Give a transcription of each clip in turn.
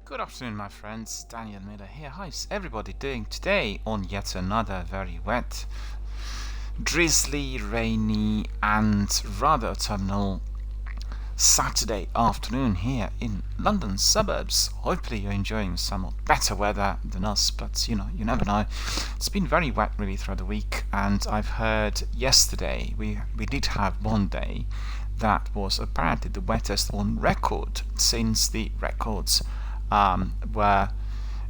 Good afternoon, my friends. Daniel Miller here. How's everybody doing today on yet another very wet, drizzly, rainy, and rather autumnal Saturday afternoon here in London suburbs? Hopefully you're enjoying some better weather than us, but you never know. It's been very wet really throughout the week, and I've heard yesterday we did have one day that was apparently the wettest on record since the records were,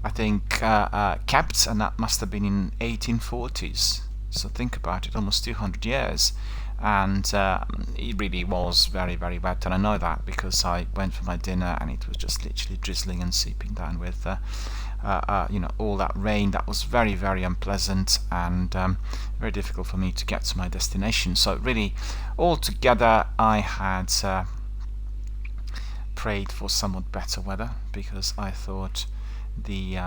I think, kept, and that must have been in 1840s. So think about it, almost 200 years. And it really was very, very wet, and I know that because I went for my dinner and it was just literally drizzling and seeping down with all that rain. That was very, very unpleasant and very difficult for me to get to my destination. So really, altogether, I had prayed for somewhat better weather because I thought the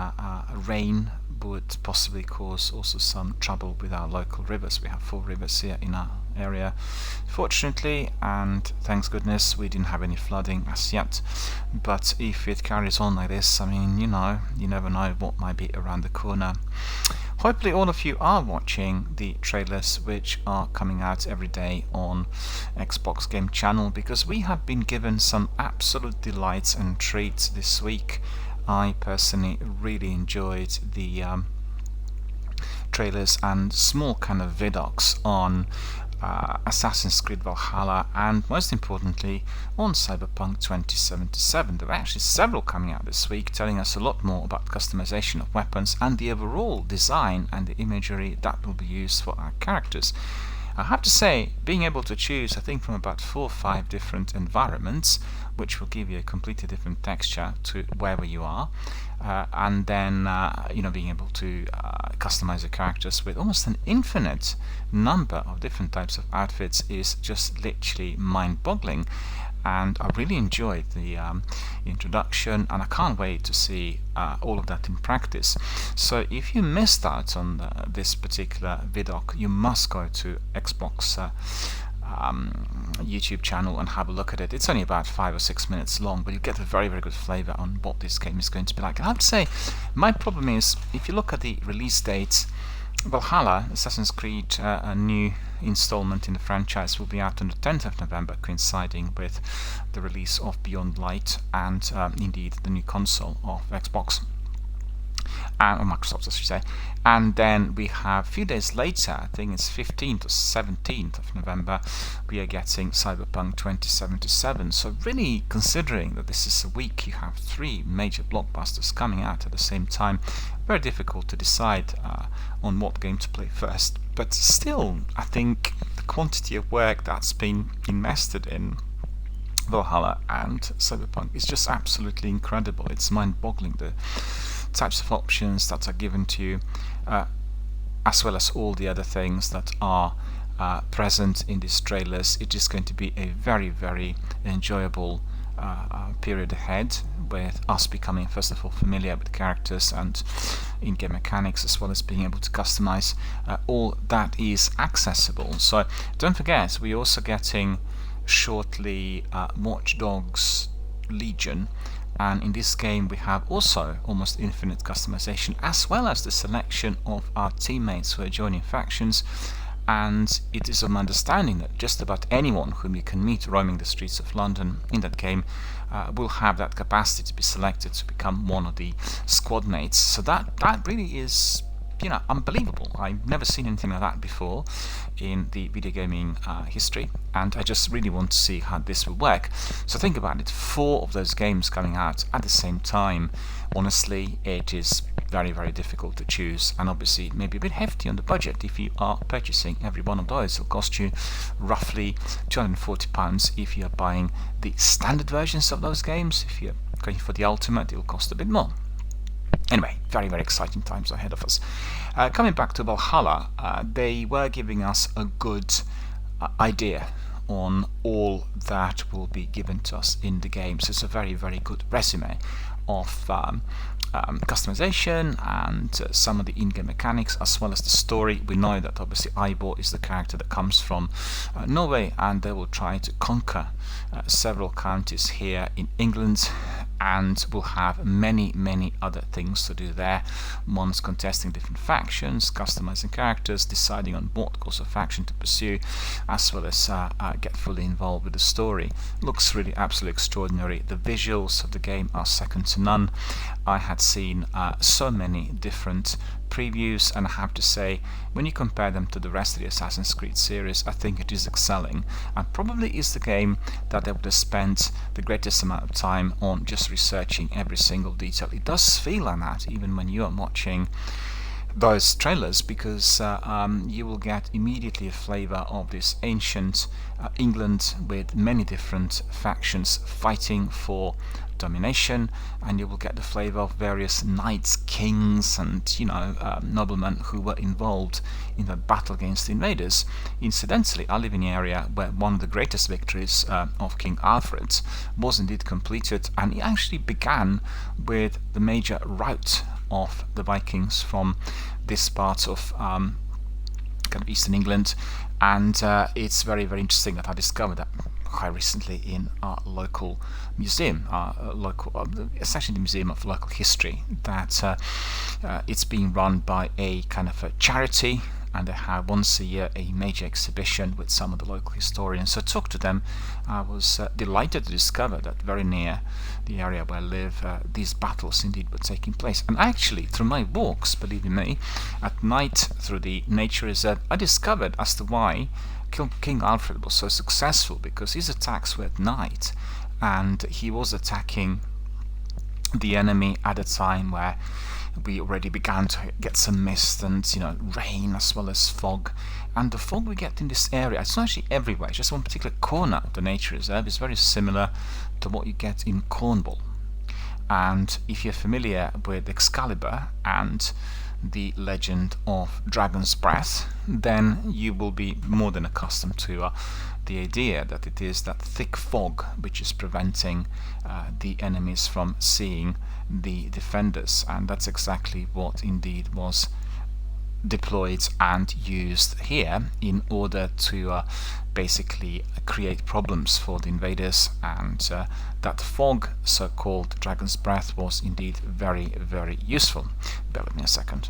rain would possibly cause also some trouble with our local rivers. We have 4 rivers here in our area, fortunately, and thanks goodness we didn't have any flooding as yet. But if it carries on like this, I mean, you never know what might be around the corner. Hopefully all of you are watching the trailers which are coming out every day on Xbox Game Channel, because we have been given some absolute delights and treats this week. I personally really enjoyed the trailers and small kind of vidocs on Assassin's Creed Valhalla, and most importantly on Cyberpunk 2077. There are actually several coming out this week telling us a lot more about customization of weapons and the overall design and the imagery that will be used for our characters. I have to say, being able to choose, I think, from about 4 or 5 different environments, which will give you a completely different texture to wherever you are, and then being able to customize your characters with almost an infinite number of different types of outfits is just literally mind-boggling. And I really enjoyed the introduction, and I can't wait to see all of that in practice. So if you missed out on this particular vidoc, you must go to Xbox YouTube channel and have a look at it. It's only about 5 or 6 minutes long, but you get a very, very good flavor on what this game is going to be like. And I have to say, my problem is, if you look at the release dates, Valhalla, Assassin's Creed, a new installment in the franchise, will be out on the 10th of November, coinciding with the release of Beyond Light and indeed the new console of Xbox. Or Microsoft, I should say. And then we have a few days later, I think it's 15th or 17th of November, we are getting Cyberpunk 2077. So really, considering that this is a week, you have 3 major blockbusters coming out at the same time, very difficult to decide on what game to play first. But still, I think the quantity of work that's been invested in Valhalla and Cyberpunk is just absolutely incredible. It's mind-boggling, the types of options that are given to you, as well as all the other things that are present in these trailers. It is going to be a very, very enjoyable period ahead, with us becoming first of all familiar with characters and in-game mechanics, as well as being able to customize all that is accessible. So don't forget, we're also getting shortly Watch Dogs Legion, and in this game we have also almost infinite customization, as well as the selection of our teammates who are joining factions. And it is my understanding that just about anyone whom you can meet roaming the streets of London in that game will have that capacity to be selected to become one of the squad mates. So that really is unbelievable. I've never seen anything like that before in the video gaming history, and I just really want to see how this will work. So think about it, 4 of those games coming out at the same time. Honestly, it is very, very difficult to choose, and obviously maybe a bit hefty on the budget. If you are purchasing every one of those, it'll cost you roughly £240 if you're buying the standard versions of those games. If you're going for the ultimate, it'll cost a bit more. Anyway, very, very exciting times ahead of us. Coming back to Valhalla, they were giving us a good idea on all that will be given to us in the game. So it's a very, very good resume of customization and some of the in-game mechanics, as well as the story. We know that obviously Eivor is the character that comes from Norway, and they will try to conquer several counties here in England, and we'll have many other things to do there. One's contesting different factions, customizing characters, deciding on what course of faction to pursue, as well as get fully involved with the story. Looks really absolutely extraordinary. The visuals of the game are second to none. I had seen so many different previews, and I have to say, when you compare them to the rest of the Assassin's Creed series, I think it is excelling, and probably is the game that they would have spent the greatest amount of time on just researching every single detail. It does feel like that even when you are watching those trailers, because you will get immediately a flavor of this ancient England with many different factions fighting for domination, and you will get the flavor of various knights, kings, and noblemen who were involved in that battle against the invaders. Incidentally, I live in an area where one of the greatest victories of King Alfred was indeed completed, and it actually began with the major rout of the Vikings from this part of kind of eastern England, and it's very interesting that I discovered that quite recently in our local museum, essentially the Museum of Local History, that it's being run by a kind of a charity, and they have once a year a major exhibition with some of the local historians. So I talked to them. I was delighted to discover that very near the area where I live, these battles indeed were taking place. And actually, through my walks, believe you me, at night through the nature reserve, I discovered as to why King Alfred was so successful, because his attacks were at night, and he was attacking the enemy at a time where we already began to get some mist and rain as well as fog. And the fog we get in this area, it's not actually everywhere, it's just one particular corner of the nature reserve is very similar to what you get in Cornwall. And if you're familiar with Excalibur and the legend of Dragon's Breath, then you will be more than accustomed to the idea that it is that thick fog which is preventing the enemies from seeing the defenders, and that's exactly what indeed was deployed and used here in order to basically create problems for the invaders. And that fog, so-called Dragon's Breath, was indeed very useful. Bear with me a second.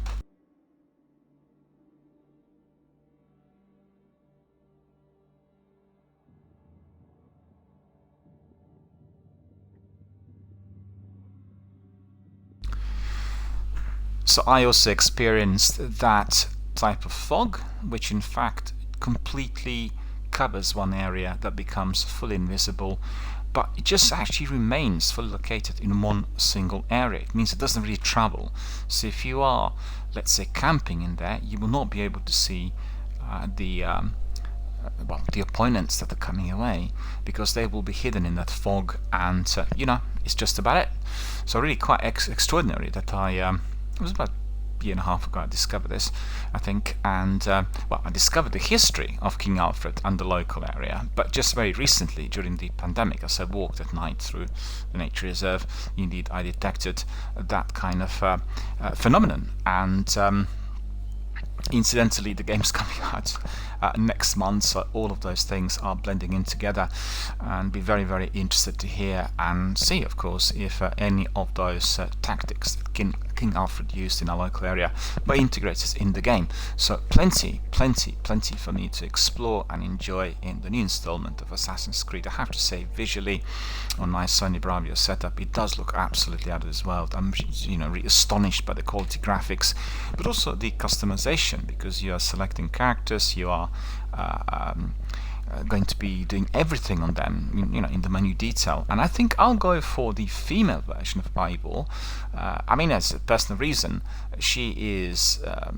So I also experienced that type of fog, which in fact completely covers one area that becomes fully invisible, but it just actually remains fully located in one single area. It means it doesn't really travel. So if you are, let's say, camping in there, you will not be able to see the opponents that are coming away, because they will be hidden in that fog, and it's just about it. So really quite extraordinary that it was about a year and a half ago I discovered this, I think, and I discovered the history of King Alfred and the local area, but just very recently during the pandemic, as I walked at night through the nature reserve, indeed I detected that kind of phenomenon. And incidentally, the game's coming out next month, so all of those things are blending in together, and be very interested to hear and see, of course, if any of those tactics that King Alfred used in our local area were integrated in the game. So plenty for me to explore and enjoy in the new installment of Assassin's Creed. I have to say, visually, on my Sony Bravia setup, it does look absolutely out of this world. I'm really astonished by the quality graphics, but also the customization, because you are selecting characters, you are going to be doing everything on them, in the menu detail. And I think I'll go for the female version of Ivor. As a personal reason, she is a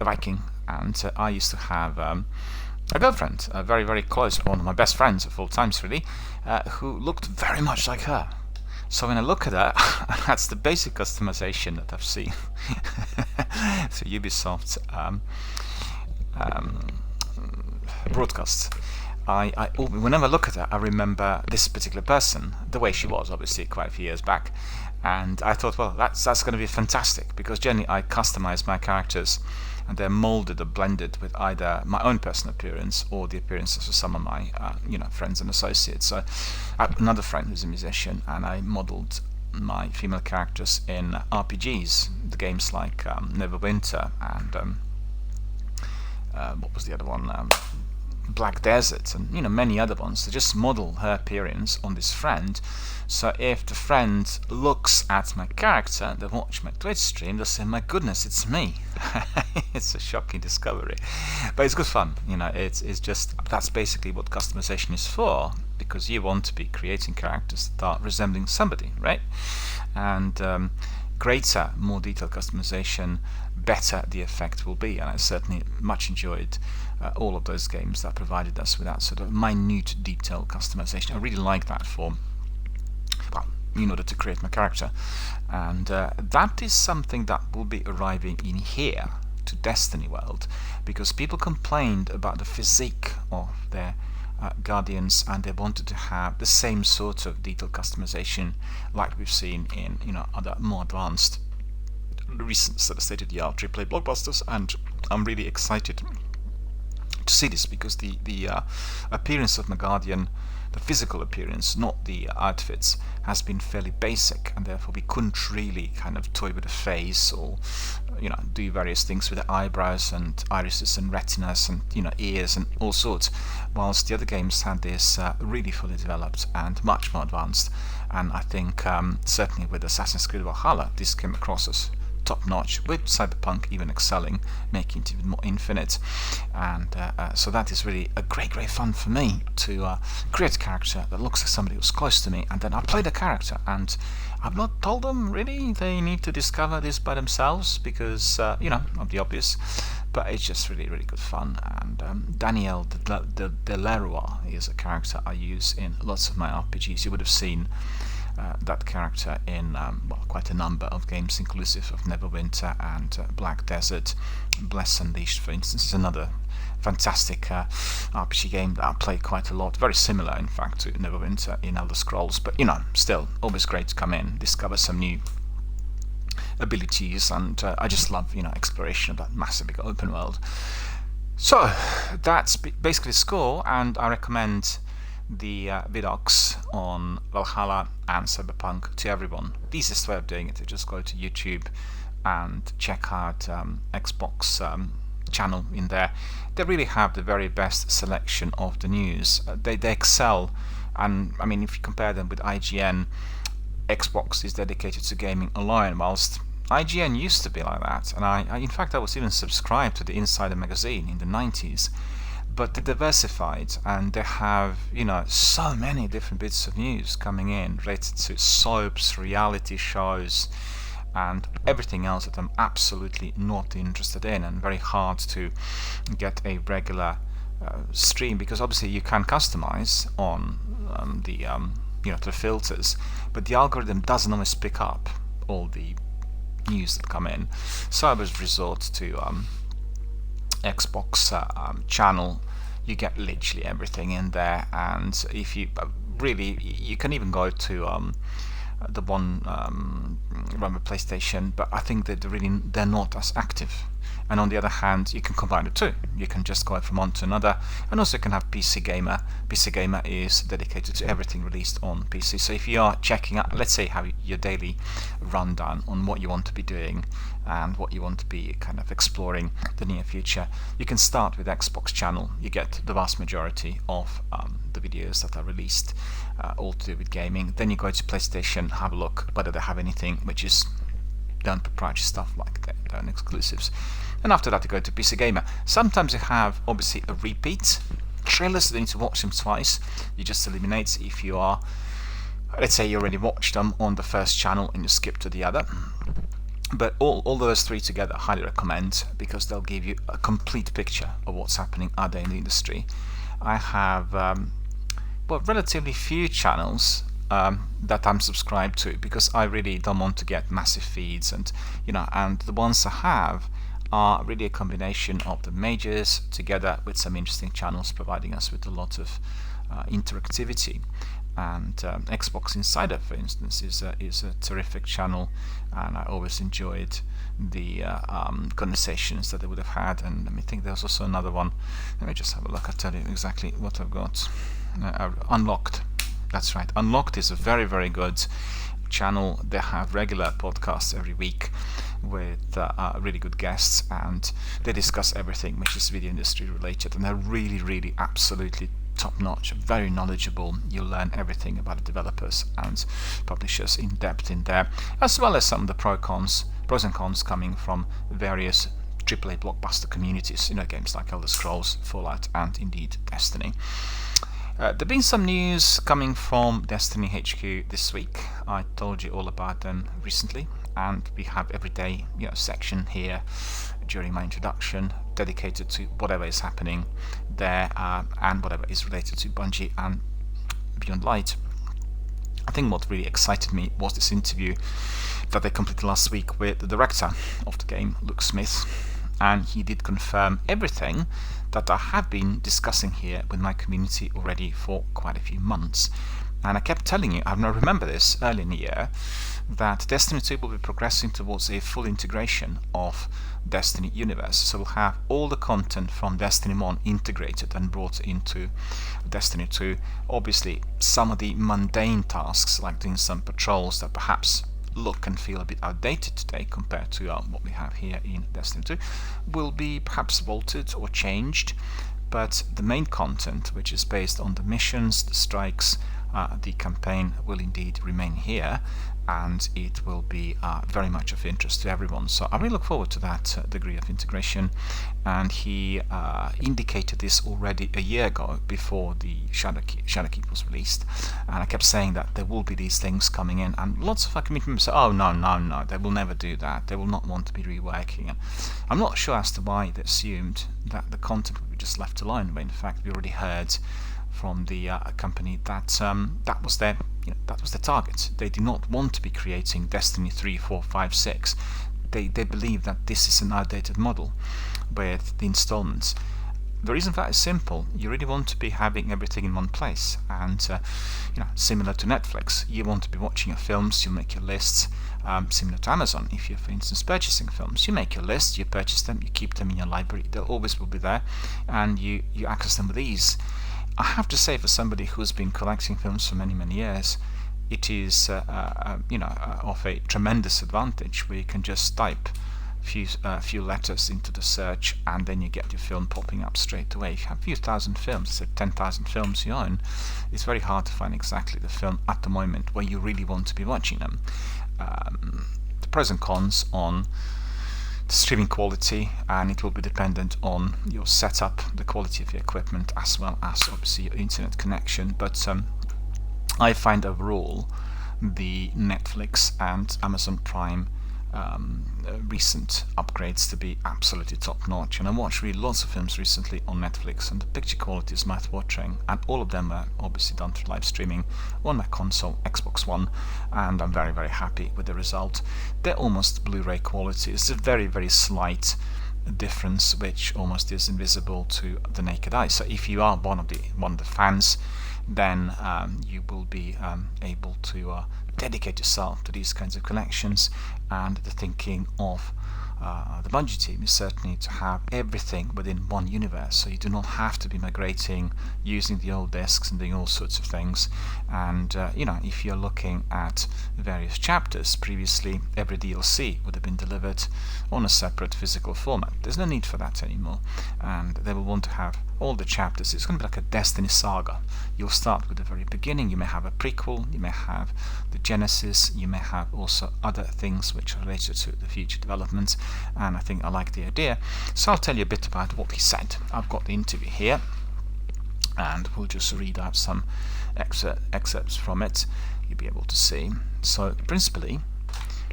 Viking, and I used to have a girlfriend, very close, one of my best friends of all times really, who looked very much like her. So when I look at her, that's the basic customization that I've seen. So Ubisoft broadcasts. Whenever I look at her, I remember this particular person, the way she was, obviously, quite a few years back. And I thought, well, that's going to be fantastic, because generally I customize my characters, and they're molded or blended with either my own personal appearance or the appearances of some of my friends and associates. So I have another friend who's a musician, and I modeled my female characters in RPGs, the games like Neverwinter and what was the other one? Black Desert, and many other ones. They just model her appearance on this friend. So if the friend looks at my character, they watch my Twitch stream, they'll say, "My goodness, it's me." It's a shocking discovery, but it's good fun. It's just, that's basically what customization is for, because you want to be creating characters that are resembling somebody, right? And greater, more detailed customization, better the effect will be. And I certainly much enjoyed all of those games that provided us with that sort of minute detail customization. I really like that for, well, in order to create my character. And that is something that will be arriving in here to Destiny World, because people complained about the physique of their Guardians, and they wanted to have the same sort of detailed customization like we've seen in other more advanced recent sort of state-of-the-art AAA blockbusters. And I'm really excited to see this, because the appearance of my Guardian, the physical appearance, not the outfits, has been fairly basic, and therefore we couldn't really kind of toy with the face or do various things with the eyebrows and irises and retinas and ears and all sorts, whilst the other games had this really fully developed and much more advanced. And I think certainly with Assassin's Creed Valhalla this came across as top notch, with Cyberpunk even excelling, making it even more infinite. And so that is really a great fun for me to create a character that looks like somebody who's close to me, and then I play the character, and I've not told them really they need to discover this by themselves, because of the obvious, but it's just really good fun. And Daniel de Leroy is a character I use in lots of my RPGs. You would have seen that character in quite a number of games, inclusive of Neverwinter and Black Desert. Bless Unleashed, for instance, is another fantastic RPG game that I play quite a lot, very similar in fact to Neverwinter in Elder Scrolls, but still always great to come in, discover some new abilities, and I just love exploration of that massive big open world. So that's basically the score, and I recommend the vidocs on Valhalla and Cyberpunk to everyone. The easiest way of doing it is just go to YouTube and check out Xbox channel in there. They really have the very best selection of the news. They excel, and I mean, if you compare them with IGN, Xbox is dedicated to gaming alone, whilst IGN used to be like that. And I in fact I was even subscribed to the Insider magazine in the 90s. But they're diversified, and they have so many different bits of news coming in related to soaps, reality shows, and everything else that I'm absolutely not interested in, and very hard to get a regular stream, because obviously you can customize on the filters, but the algorithm doesn't always pick up all the news that come in. So I was resort to Xbox channel. You get literally everything in there, and if you really, you can even go to the one run with PlayStation, but I think that they're not as active. And on the other hand, you can combine the two. You can just go from one to another, and also you can have PC Gamer. PC Gamer is dedicated to everything released on PC. So if you are checking out, let's say, have your daily rundown on what you want to be doing and what you want to be kind of exploring the near future, you can start with Xbox channel. You get the vast majority of the videos that are released, all to do with gaming. Then you go to PlayStation, have a look whether they have anything which is done proprietary stuff, like their own exclusives. And after that you go to PC Gamer. Sometimes you have obviously a repeat trailers, so you need to watch them twice. You just eliminate if you are, let's say you already watched them on the first channel and you skip to the other. But all those three together I highly recommend, because they'll give you a complete picture of what's happening out there in the industry. I have relatively few channels that I'm subscribed to, because I really don't want to get massive feeds, and and the ones I have are really a combination of the majors together with some interesting channels providing us with a lot of interactivity. And Xbox Insider, for instance, is a terrific channel, and I always enjoyed the conversations that they would have had. And let me think, there's also another one. Let me just have a look. I'll tell you exactly what I've got. Unlocked. That's right. Unlocked is a very good channel. They have regular podcasts every week with really good guests, and they discuss everything which is video industry related, and they're really absolutely top-notch, very knowledgeable. You'll learn everything about the developers and publishers in depth in there, as well as some of the pros and cons coming from various AAA blockbuster communities, games like Elder Scrolls, Fallout, and indeed Destiny. There's been some news coming from Destiny HQ this week. I told you all about them recently, and we have everyday section here during my introduction dedicated to whatever is happening there and whatever is related to Bungie and Beyond Light. I think what really excited me was this interview that they completed last week with the director of the game, Luke Smith, and he did confirm everything that I have been discussing here with my community already for quite a few months. And I kept telling you, I remember this early in the year, that Destiny 2 will be progressing towards a full integration of Destiny universe. So we'll have all the content from Destiny 1 integrated and brought into Destiny 2. Obviously, some of the mundane tasks, like doing some patrols that perhaps look and feel a bit outdated today compared to what we have here in Destiny 2, will be perhaps altered or changed. But the main content, which is based on the missions, the strikes, the campaign, will indeed remain here, and it will be very much of interest to everyone. So I really look forward to that degree of integration, and he indicated this already a year ago before the Shadowkeep was released, and I kept saying that there will be these things coming in, and lots of our community members say, oh no, they will never do that, they will not want to be reworking. And I'm not sure as to why they assumed that the content would be just left alone, but in fact we already heard from the company that that was their target. They do not want to be creating Destiny 3, 4, 5, 6. They believe that this is an outdated model with the installments. The reason for that is simple. You really want to be having everything in one place, and similar to Netflix, you want to be watching your films, you make your lists. Similar to Amazon, if you're, for instance, purchasing films, you make your list, you purchase them, you keep them in your library. They always will be there, and you access them with ease. I have to say, for somebody who's been collecting films for many years, it is of a tremendous advantage, where you can just type a few letters into the search, and then you get your film popping up straight away. If you have a few thousand films, say 10,000 films you own, it's very hard to find exactly the film at the moment where you really want to be watching them. The pros and cons on the streaming quality, and it will be dependent on your setup, the quality of your equipment, as well as obviously your internet connection. But I find overall the Netflix and Amazon Prime recent upgrades to be absolutely top notch, and I watched really lots of films recently on Netflix, and the picture quality is mouth watering, and all of them are obviously done through live streaming on my console, Xbox One, and I'm very happy with the result. They're almost Blu-ray quality. It's a very slight difference which almost is invisible to the naked eye. So if you are one of the fans, then you will be able to dedicate yourself to these kinds of collections. And the thinking of the Bungie team is certainly to have everything within one universe, so you do not have to be migrating using the old discs and doing all sorts of things. And if you're looking at various chapters, previously every DLC would have been delivered on a separate physical format. There's no need for that anymore, and they will want to have all the chapters. It's going to be like a Destiny saga. You'll start with the very beginning. You may have a prequel, you may have the Genesis, you may have also other things which are related to the future developments, and I think I like the idea. So I'll tell you a bit about what he said. I've got the interview here, and we'll just read out some excerpts from it. You'll be able to see. So principally,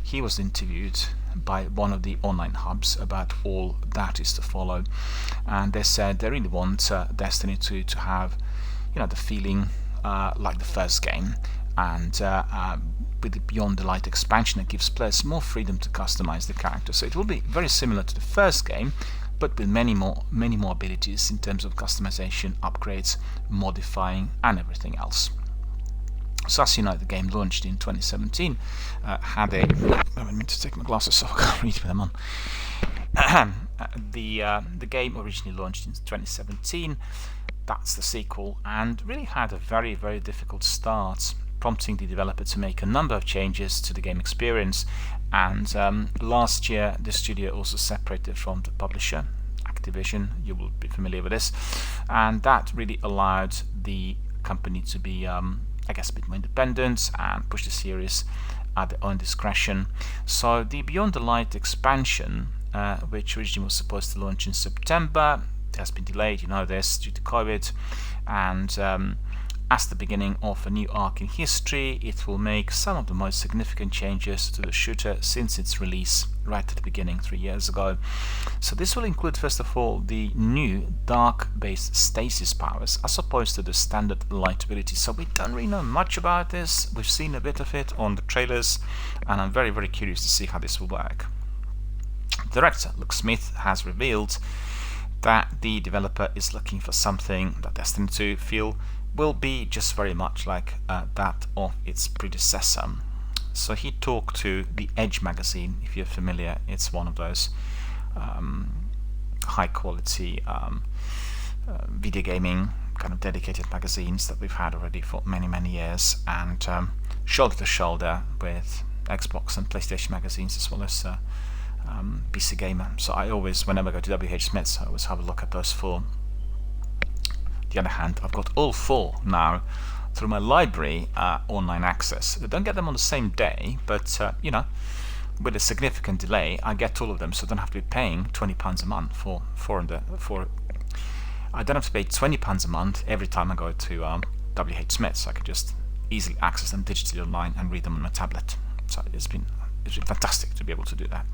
he was interviewed by one of the online hubs about all that is to follow, and they said they really want Destiny 2 to have the feeling like the first game, and with the Beyond the Light expansion, it gives players more freedom to customize the character. So it will be very similar to the first game, but with many more abilities in terms of customization, upgrades, modifying, and everything else. So as you know, the game launched in 2017, had a... I need to take my glasses so I can't read with them on. The game originally launched in 2017, that's the sequel, and really had a very difficult start. prompting the developer to make a number of changes to the game experience. And last year the studio also separated from the publisher, Activision. You will be familiar with this, and that really allowed the company to be I guess a bit more independent and push the series at their own discretion. So the Beyond the Light expansion, which originally was supposed to launch in September, has been delayed, you know this, due to COVID, and as the beginning of a new arc in history, it will make some of the most significant changes to the shooter since its release right at the beginning 3 years ago. So this will include, first of all, the new dark-based stasis powers as opposed to the standard light ability. So we don't really know much about this. We've seen a bit of it on the trailers, and I'm very, very curious to see how this will work. Director Luke Smith has revealed that the developer is looking for something that Destiny 2 feel will be just very much like that of its predecessor. So he talked to The Edge magazine, if you're familiar. It's one of those high quality video gaming kind of dedicated magazines that we've had already for many years, and shoulder to shoulder with Xbox and PlayStation magazines, as well as PC Gamer. So I always, whenever I go to WH Smith's, I always have a look at those four. On the other hand, I've got all four now through my library online access. I don't get them on the same day, but you know, with a significant delay, I get all of them, so I don't have to be paying £20 a month for I don't have to pay £20 a month every time I go to WH Smith's. So I can just easily access them digitally online and read them on my tablet. So it's been fantastic to be able to do that.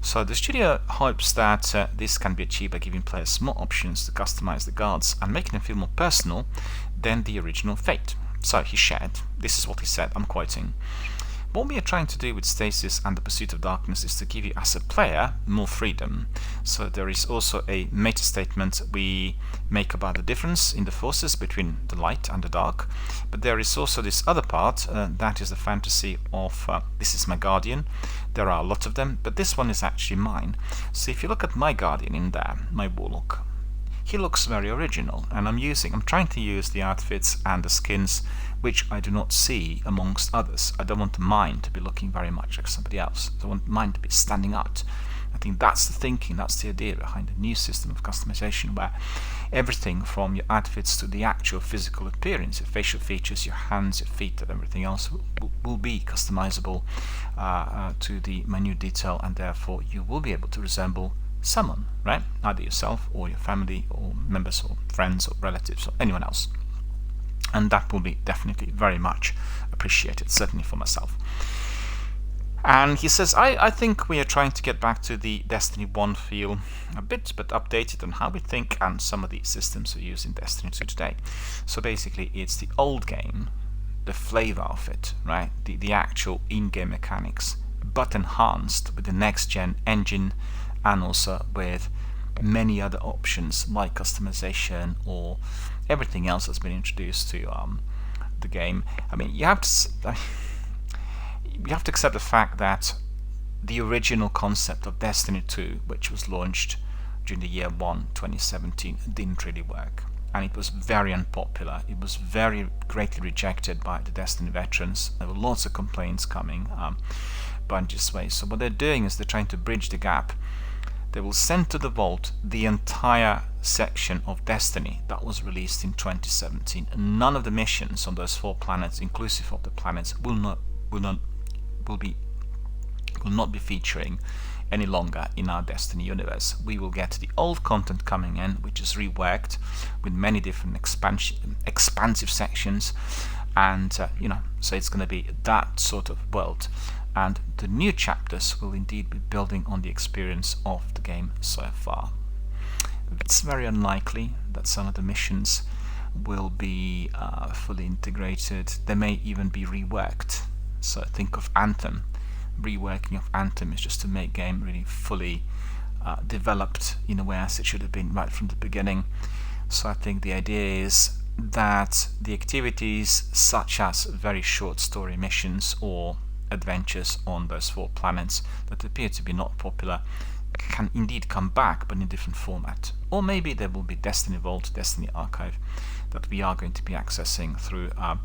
So the studio hopes that this can be achieved by giving players more options to customize the guards and making them feel more personal than the original Fate. So he shared, this is what he said, I'm quoting: "What we are trying to do with Stasis and the Pursuit of Darkness is to give you as a player more freedom." So there is also a meta statement we make about the difference in the forces between the light and the dark, but there is also this other part, that is the fantasy of this is my guardian. There are a lot of them, but this one is actually mine. So if you look at my guardian in there, my warlock, he looks very original, and I'm trying to use the outfits and the skins which I do not see amongst others. I don't want mine to be looking very much like somebody else. I want mine to be standing out. I think that's the thinking, that's the idea behind the new system of customization, where everything from your outfits to the actual physical appearance, your facial features, your hands, your feet, and everything else will be customizable to the minute detail, and therefore you will be able to resemble someone, right? Either yourself or your family or members or friends or relatives or anyone else. And that will be definitely very much appreciated, certainly for myself. And he says, I think we are trying to get back to the Destiny 1 feel a bit, but updated on how we think and some of the systems we use in Destiny 2 today. So basically it's the old game, the flavor of it, right? The actual in-game mechanics, but enhanced with the next-gen engine and also with many other options like customization or everything else that's been introduced to the game. I mean, you have to accept the fact that the original concept of Destiny 2, which was launched during the year 1, 2017, didn't really work, and it was very unpopular. It was very greatly rejected by the Destiny veterans. There were lots of complaints coming Bungie's way. So what they're doing is they're trying to bridge the gap. They will send to the vault the entire section of Destiny that was released in 2017. And none of the missions on those 4 planets, inclusive of the planets, will not be featuring any longer in our Destiny universe. We will get the old content coming in, which is reworked with many different expansive sections, and so it's going to be that sort of world. And the new chapters will indeed be building on the experience of the game so far. It's very unlikely that some of the missions will be fully integrated. They may even be reworked. So think of Anthem. Reworking of Anthem is just to make game really fully developed in a way as it should have been right from the beginning. So I think the idea is that the activities such as very short story missions or adventures on those 4 planets that appear to be not popular can indeed come back, but in a different format. Or maybe there will be Destiny Vault, Destiny Archive that we are going to be accessing through a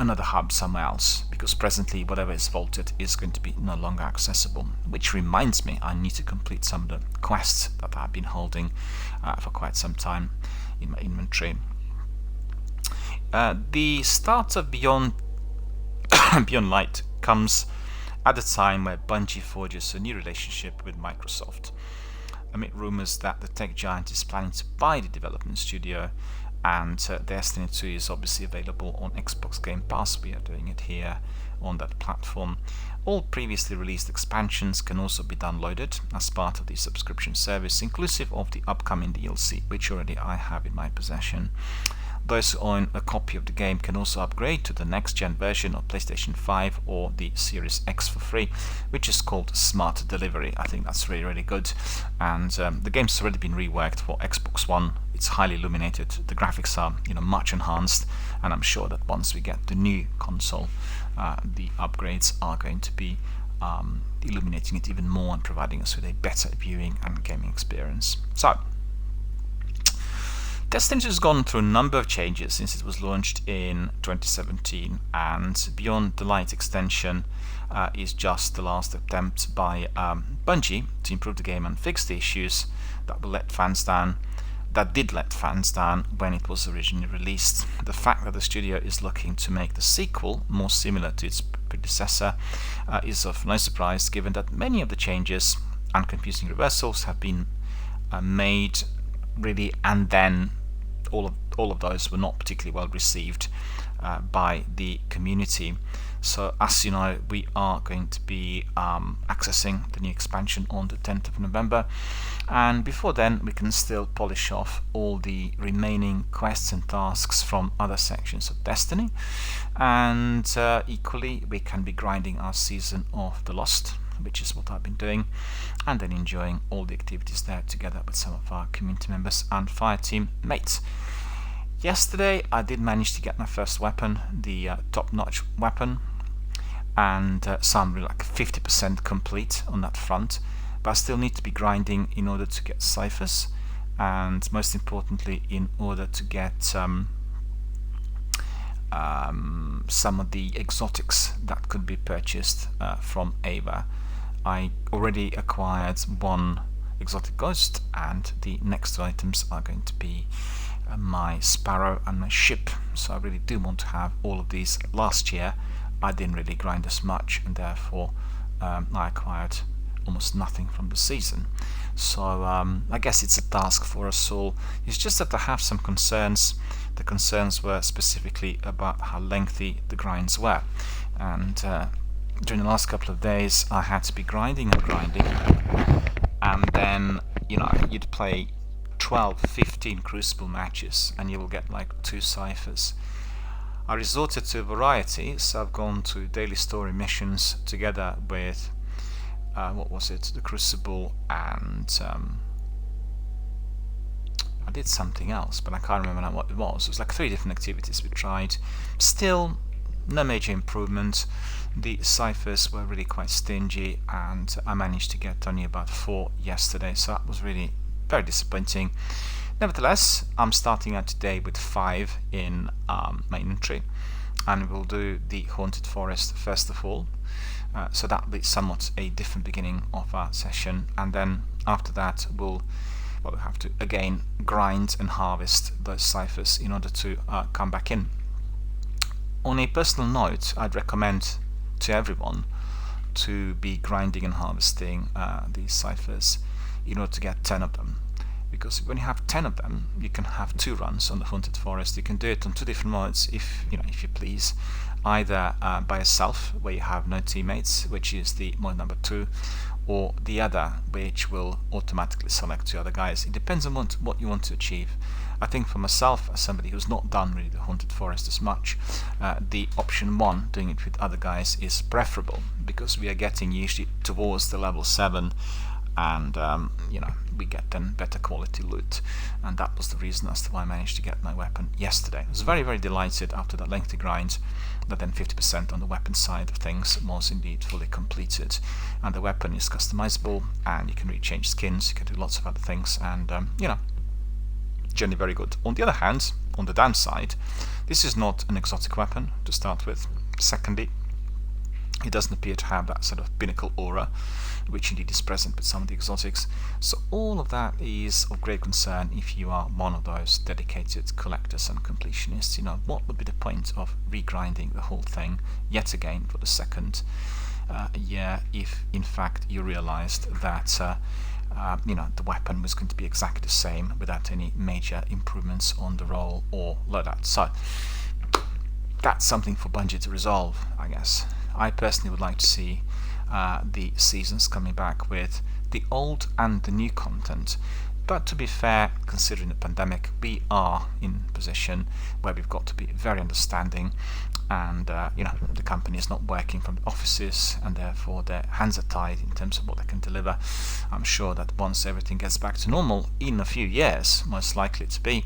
another hub somewhere else, because presently whatever is vaulted is going to be no longer accessible. Which reminds me, I need to complete some of the quests that I've been holding for quite some time in my inventory. The start of Beyond Light comes at a time where Bungie forges a new relationship with Microsoft, amid rumors that the tech giant is planning to buy the development studio, and Destiny 2 is obviously available on Xbox Game Pass. We are doing it here on that platform. All previously released expansions can also be downloaded as part of the subscription service, inclusive of the upcoming DLC, which already I have in my possession. Those who own a copy of the game can also upgrade to the next-gen version of PlayStation 5 or the Series X for free, which is called Smart Delivery. I think that's really, really good. And the game's already been reworked for Xbox One. It's highly illuminated. The graphics are, much enhanced, and I'm sure that once we get the new console, the upgrades are going to be illuminating it even more and providing us with a better viewing and gaming experience. So, Destiny has gone through a number of changes since it was launched in 2017, and Beyond the Light extension is just the last attempt by Bungie to improve the game and fix the issues that did let fans down when it was originally released. The fact that the studio is looking to make the sequel more similar to its predecessor is of no surprise, given that many of the changes and confusing reversals have been made really, and then all of those were not particularly well received by the community. So as you know, we are going to be accessing the new expansion on the 10th of November, and before then we can still polish off all the remaining quests and tasks from other sections of Destiny, and equally we can be grinding our season of The Lost, which is what I've been doing, and then enjoying all the activities there together with some of our community members and Fireteam mates. Yesterday I did manage to get my first weapon, the top-notch weapon, and so I'm really like 50% complete on that front, but I still need to be grinding in order to get ciphers, and most importantly in order to get some of the exotics that could be purchased from Ava. I already acquired one exotic ghost, and the next two items are going to be my sparrow and my ship, so I really do want to have all of these. Last year I didn't really grind as much, and therefore I acquired almost nothing from the season. So I guess it's a task for us all. It's just that I have some concerns. The concerns were specifically about how lengthy the grinds were, and during the last couple of days I had to be grinding, and then you'd play 12-15 Crucible matches and you will get like 2 ciphers. I resorted to a variety, so I've gone to daily story missions together with the Crucible, and I did something else, but I can't remember now what it was. It was like 3 different activities we tried. Still no major improvement. The ciphers were really quite stingy, and I managed to get only about 4 yesterday, so that was really very disappointing. Nevertheless, I'm starting out today with 5 in my inventory, and we'll do the Haunted Forest first of all, so that'll be somewhat a different beginning of our session, and then after that we'll have to again grind and harvest those ciphers in order to come back in. On a personal note, I'd recommend to everyone to be grinding and harvesting these ciphers in order to get 10 of them, because when you have 10 of them you can have 2 runs on the Haunted Forest. You can do it on 2 different modes if you please, either by yourself where you have no teammates, which is the mode number 2, or the other, which will automatically select 2 other guys. It depends on what you want to achieve. I think for myself, as somebody who's not done really the Haunted Forest as much, the option 1, doing it with other guys, is preferable, because we are getting usually towards the level 7, and we get then better quality loot, and that was the reason as to why I managed to get my weapon yesterday. I was very, very delighted after that lengthy grind that then 50% on the weapon side of things was indeed fully completed, and the weapon is customizable, and you can rechange skins, you can do lots of other things, and generally very good. On the other hand, on the downside, This is not an exotic weapon to start with. Secondly, it doesn't appear to have that sort of pinnacle aura, which indeed is present with some of the exotics. So all of that is of great concern if you are one of those dedicated collectors and completionists. What would be the point of regrinding the whole thing yet again for the second year if in fact you realized that the weapon was going to be exactly the same without any major improvements on the roll or loadout. So that's something for Bungie to resolve, I guess. I personally would like to see the seasons coming back with the old and the new content. But to be fair, considering the pandemic, we are in a position where we've got to be very understanding, and the company is not working from the offices, and therefore their hands are tied in terms of what they can deliver. I'm sure that once everything gets back to normal in a few years, most likely to be,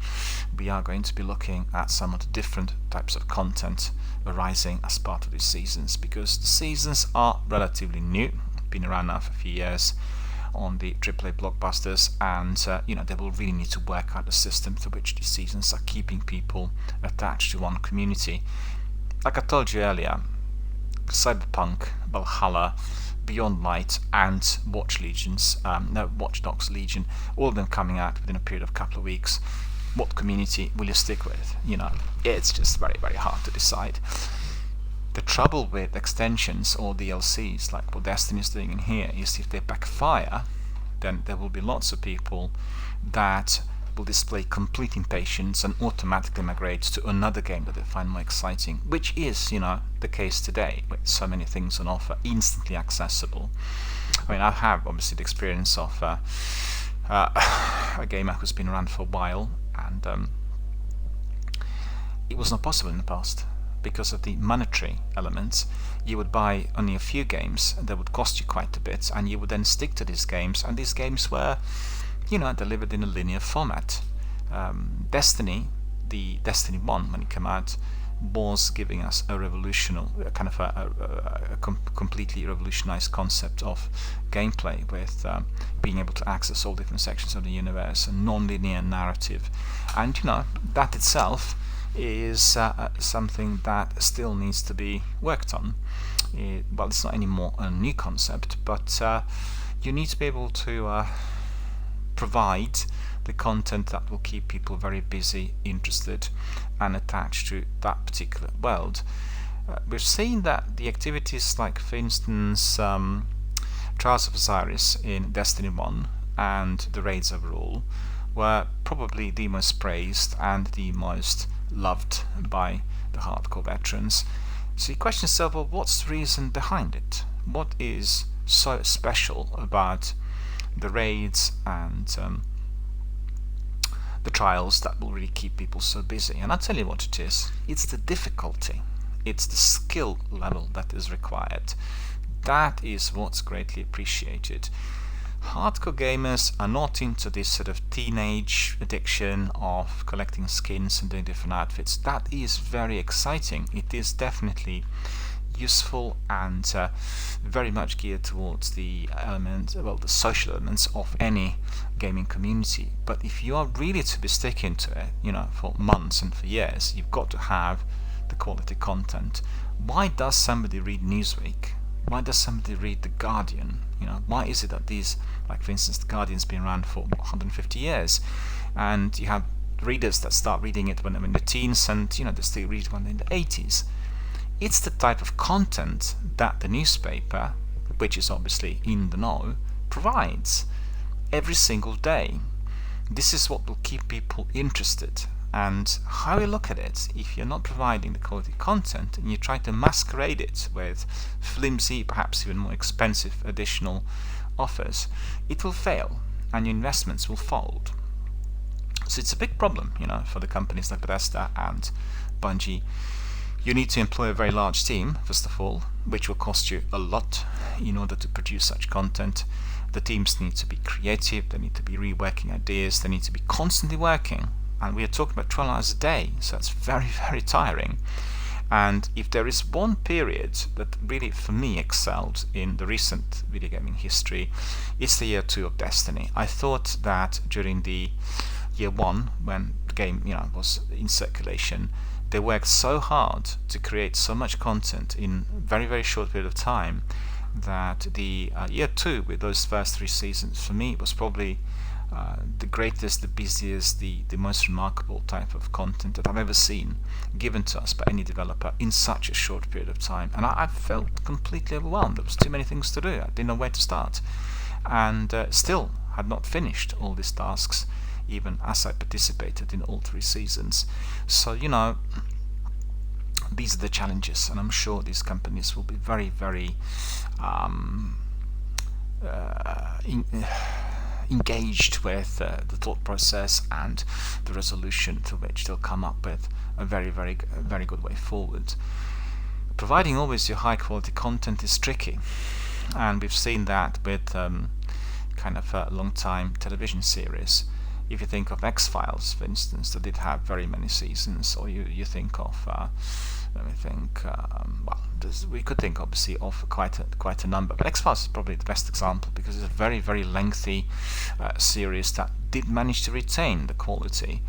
we are going to be looking at some of the different types of content arising as part of these seasons, because the seasons are relatively new, been around now for a few years on the AAA blockbusters, and they will really need to work out a system through which these seasons are keeping people attached to one community. Like I told you earlier, Cyberpunk, Valhalla, Beyond Light, and Watch Dogs Legion, all of them coming out within a period of a couple of weeks. What community will you stick with? It's just very, very hard to decide. The trouble with extensions or DLCs, like what Destiny is doing in here, is if they backfire, then there will be lots of people that will display complete impatience and automatically migrate to another game that they find more exciting, which is, the case today, with so many things on offer, instantly accessible. I mean, I have obviously the experience of a gamer who's been around for a while, and it was not possible in the past. Because of the monetary elements, you would buy only a few games that would cost you quite a bit, and you would then stick to these games, and these games were, delivered in a linear format. Destiny, the Destiny 1, when it came out, was giving us a revolutionary, kind of a completely revolutionized concept of gameplay, with being able to access all different sections of the universe, a non-linear narrative, and that itself is something that still needs to be worked on. It's not anymore a new concept, but you need to be able to provide the content that will keep people very busy, interested, and attached to that particular world. We've seen that the activities like, for instance, Trials of Osiris in Destiny 1 and the raids overall were probably the most praised and the most loved by the hardcore veterans. So you question yourself, well, what's the reason behind it? What is so special about the raids and the trials that will really keep people so busy? And I'll tell you what it is. It's the difficulty. It's the skill level that is required. That is what's greatly appreciated. Hardcore gamers are not into this sort of teenage addiction of collecting skins and doing different outfits. That is very exciting. It is definitely useful and very much geared towards the social elements of any gaming community. But if you are really to be sticking to it, for months and for years, you've got to have the quality content. Why does somebody read Newsweek? Why does somebody read The Guardian? Why is it that these, like for instance, The Guardian's been around for 150 years, and you have readers that start reading it when they're in the teens, and they still read it when they're in the 80s. It's the type of content that the newspaper, which is obviously in the know, provides every single day. This is what will keep people interested. And how you look at it, if you're not providing the quality content and you try to masquerade it with flimsy, perhaps even more expensive additional offers, it will fail and your investments will fold. So it's a big problem, for the companies like Bethesda and Bungie. You need to employ a very large team, first of all, which will cost you a lot in order to produce such content. The teams need to be creative, they need to be reworking ideas, they need to be constantly working. And we are talking about 12 hours a day, so it's very, very tiring. And if there is one period that really, for me, excelled in the recent video gaming history, it's the year 2 of Destiny. I thought that during the year 1, when the game was in circulation, they worked so hard to create so much content in very, very short period of time that the year 2 with those first 3 seasons for me was probably the greatest, the busiest, the most remarkable type of content that I've ever seen given to us by any developer in such a short period of time. And I felt completely overwhelmed. There was too many things to do. I didn't know where to start, and still had not finished all these tasks even as I participated in all 3 seasons. So these are the challenges, and I'm sure these companies will be very, very engaged with the thought process and the resolution to which they'll come up with a very, very, very good way forward. Providing always your high quality content is tricky, and we've seen that with kind of a long time television series. If you think of X-Files, for instance, that did have very many seasons, or you think of, let me think, we could think obviously of quite a number, but X-Files is probably the best example because it's a very, very lengthy series that did manage to retain the quality,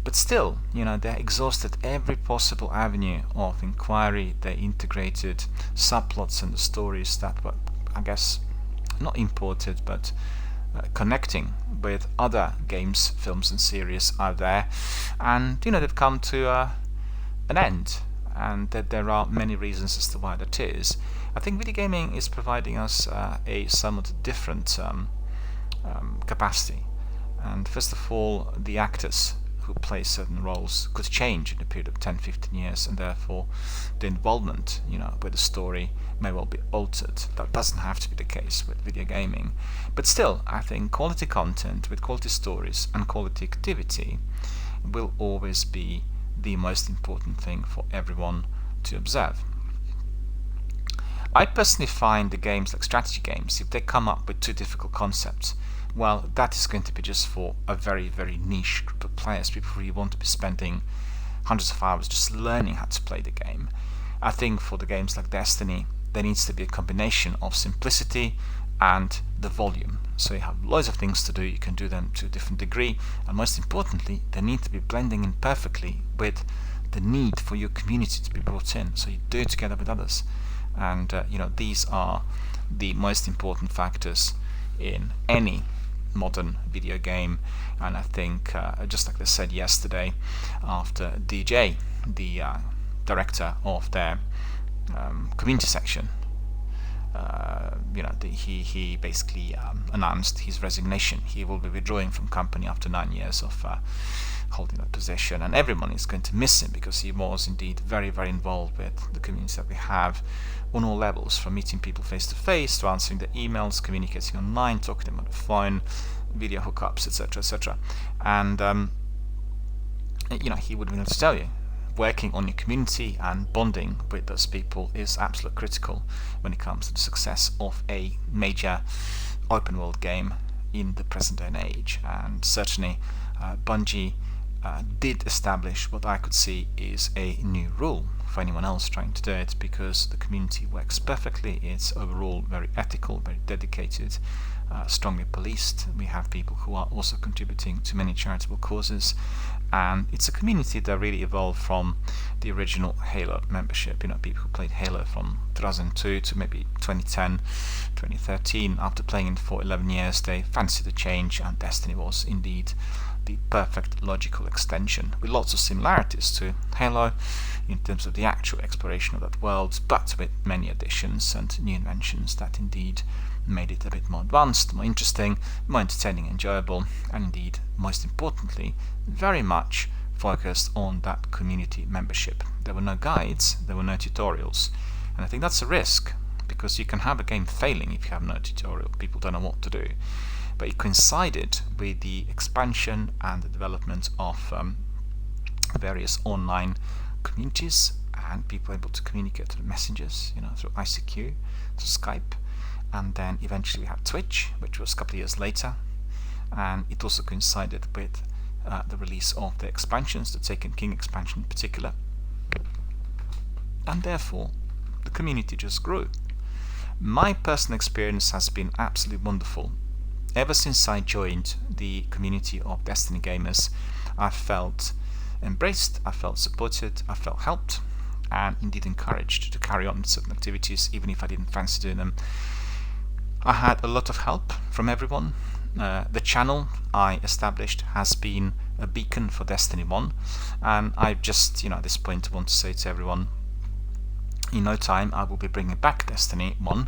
but still, they exhausted every possible avenue of inquiry. They integrated subplots and the stories that were, I guess, not imported, but connecting with other games, films and series out there, and they've come to an end, and that there are many reasons as to why that is. I think video gaming is providing us a somewhat different capacity, and first of all, the actors who play certain roles could change in a period of 10-15 years, and therefore the involvement with the story may well be altered. That doesn't have to be the case with video gaming, but still I think quality content with quality stories and quality activity will always be the most important thing for everyone to observe. I personally find the games like strategy games, if they come up with too difficult concepts, well, that is going to be just for a very, very niche group of players, people who really want to be spending hundreds of hours just learning how to play the game. I think for the games like Destiny, there needs to be a combination of simplicity and the volume. So you have loads of things to do, you can do them to a different degree, and most importantly, they need to be blending in perfectly with the need for your community to be brought in, so you do it together with others. And these are the most important factors in any modern video game. And I think just like they said yesterday, after DJ, the director of their community section, he basically announced his resignation. He will be withdrawing from company after 9 years of holding that position, and everyone is going to miss him because he was indeed very, very involved with the community that we have on all levels, from meeting people face to face to answering their emails, communicating online, talking to them on the phone, video hookups, etc., etc. And he would be able to tell you, working on your community and bonding with those people is absolutely critical when it comes to the success of a major open world game in the present day and age. And certainly Bungie did establish what I could see is a new rule for anyone else trying to do it, because the community works perfectly. It's overall very ethical, very dedicated, strongly policed. We have people who are also contributing to many charitable causes, and it's a community that really evolved from the original Halo membership. People who played Halo from 2002 to maybe 2010, 2013. After playing it for 11 years, they fancied a change, and Destiny was indeed the perfect logical extension, with lots of similarities to Halo in terms of the actual exploration of that world, but with many additions and new inventions that indeed made it a bit more advanced, more interesting, more entertaining, enjoyable, and indeed, most importantly, very much focused on that community membership. There were no guides, there were no tutorials, and I think that's a risk, because you can have a game failing if you have no tutorial. People don't know what to do. But it coincided with the expansion and the development of various online communities, and people able to communicate through messages, through ICQ, through Skype, and then eventually we had Twitch, which was a couple of years later, and it also coincided with the release of the expansions, the Taken King expansion in particular, and therefore the community just grew. My personal experience has been absolutely wonderful. Ever since I joined the community of Destiny gamers, I've felt embraced, I felt supported, I felt helped, and indeed encouraged to carry on with certain activities even if I didn't fancy doing them. I had a lot of help from everyone. The channel I established has been a beacon for Destiny 1, and I just, at this point want to say to everyone, in no time I will be bringing back Destiny 1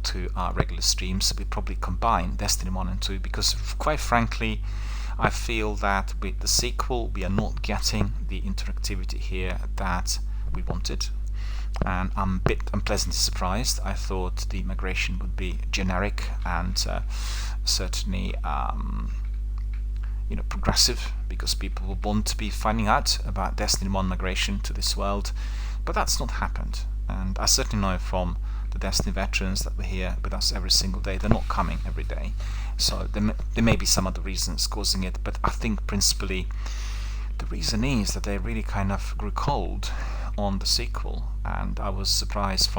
to our regular streams. We probably combine Destiny 1 and 2 because, quite frankly, I feel that with the sequel we are not getting the interactivity here that we wanted, and I'm a bit unpleasantly surprised. I thought the migration would be generic and certainly progressive, because people will want to be finding out about Destiny 1 migration to this world, but that's not happened. And I certainly know from the Destiny veterans that were here with us every single day, they're not coming every day. So there may be some other reasons causing it, but I think principally the reason is that they really kind of grew cold on the sequel, and I was surprised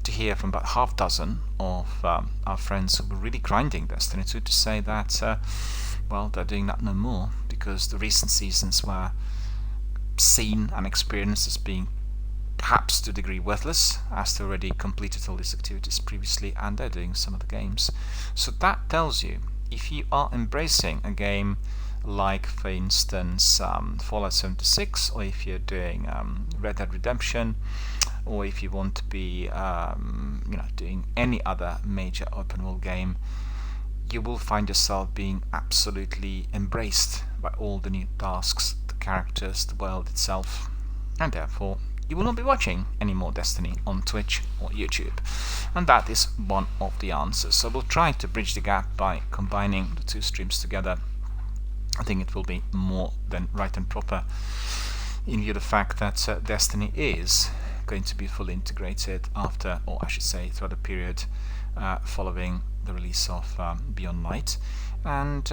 to hear from about half dozen of our friends who were really grinding Destiny 2 to say that well, they're doing that no more because the recent seasons were seen and experienced as being perhaps to a degree worthless, as they already completed all these activities previously and they're doing some of the games. So that tells you, if you are embracing a game like, for instance, Fallout 76, or if you're doing Red Dead Redemption, or if you want to be doing any other major open world game, you will find yourself being absolutely embraced by all the new tasks, the characters, the world itself, and therefore you will not be watching any more Destiny on Twitch or YouTube. And that is one of the answers. So we'll try to bridge the gap by combining the two streams together. I think it will be more than right and proper in view of the fact that Destiny is going to be fully integrated after, or I should say throughout the period following the release of Beyond Light, and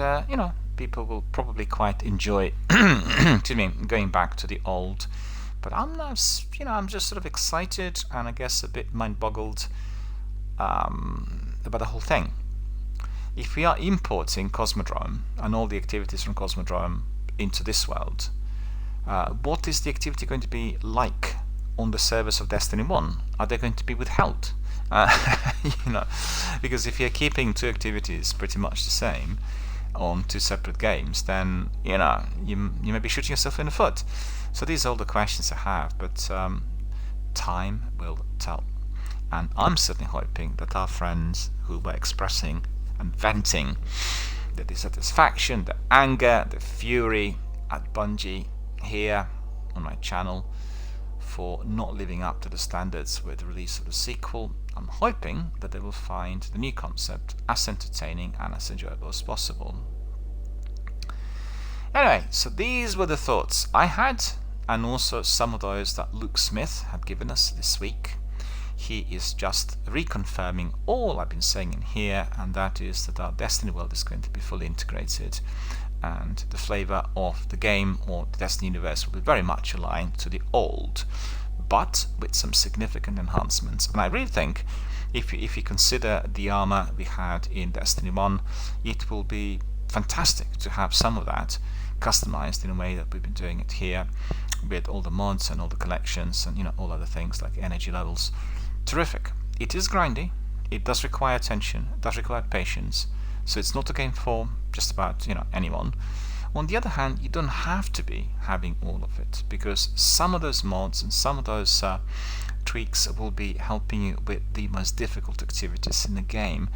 people will probably quite enjoy excuse me, going back to the old. But I'm just sort of excited and I guess a bit mind-boggled about the whole thing. If we are importing Cosmodrome and all the activities from Cosmodrome into this world, what is the activity going to be like on the servers of Destiny 1? Are they going to be withheld? Because if you're keeping two activities pretty much the same on two separate games, then you may be shooting yourself in the foot. So these are all the questions I have, but time will tell. And I'm certainly hoping that our friends who were expressing and venting the dissatisfaction, the anger, the fury at Bungie here on my channel for not living up to the standards with the release of the sequel, I'm hoping that they will find the new concept as entertaining and as enjoyable as possible. Anyway, so these were the thoughts I had, and also some of those that Luke Smith had given us this week. He is just reconfirming all I've been saying in here, and that is that our Destiny world is going to be fully integrated, and the flavor of the game or the Destiny universe will be very much aligned to the old, but with some significant enhancements. And I really think if you consider the armor we had in Destiny 1, it will be fantastic to have some of that customized in a way that we've been doing it here, with all the mods and all the collections and all other things like energy levels. Terrific. It is grindy, it does require attention, it does require patience, so it's not a game for just about anyone. On the other hand, you don't have to be having all of it, because some of those mods and some of those tweaks will be helping you with the most difficult activities in the game,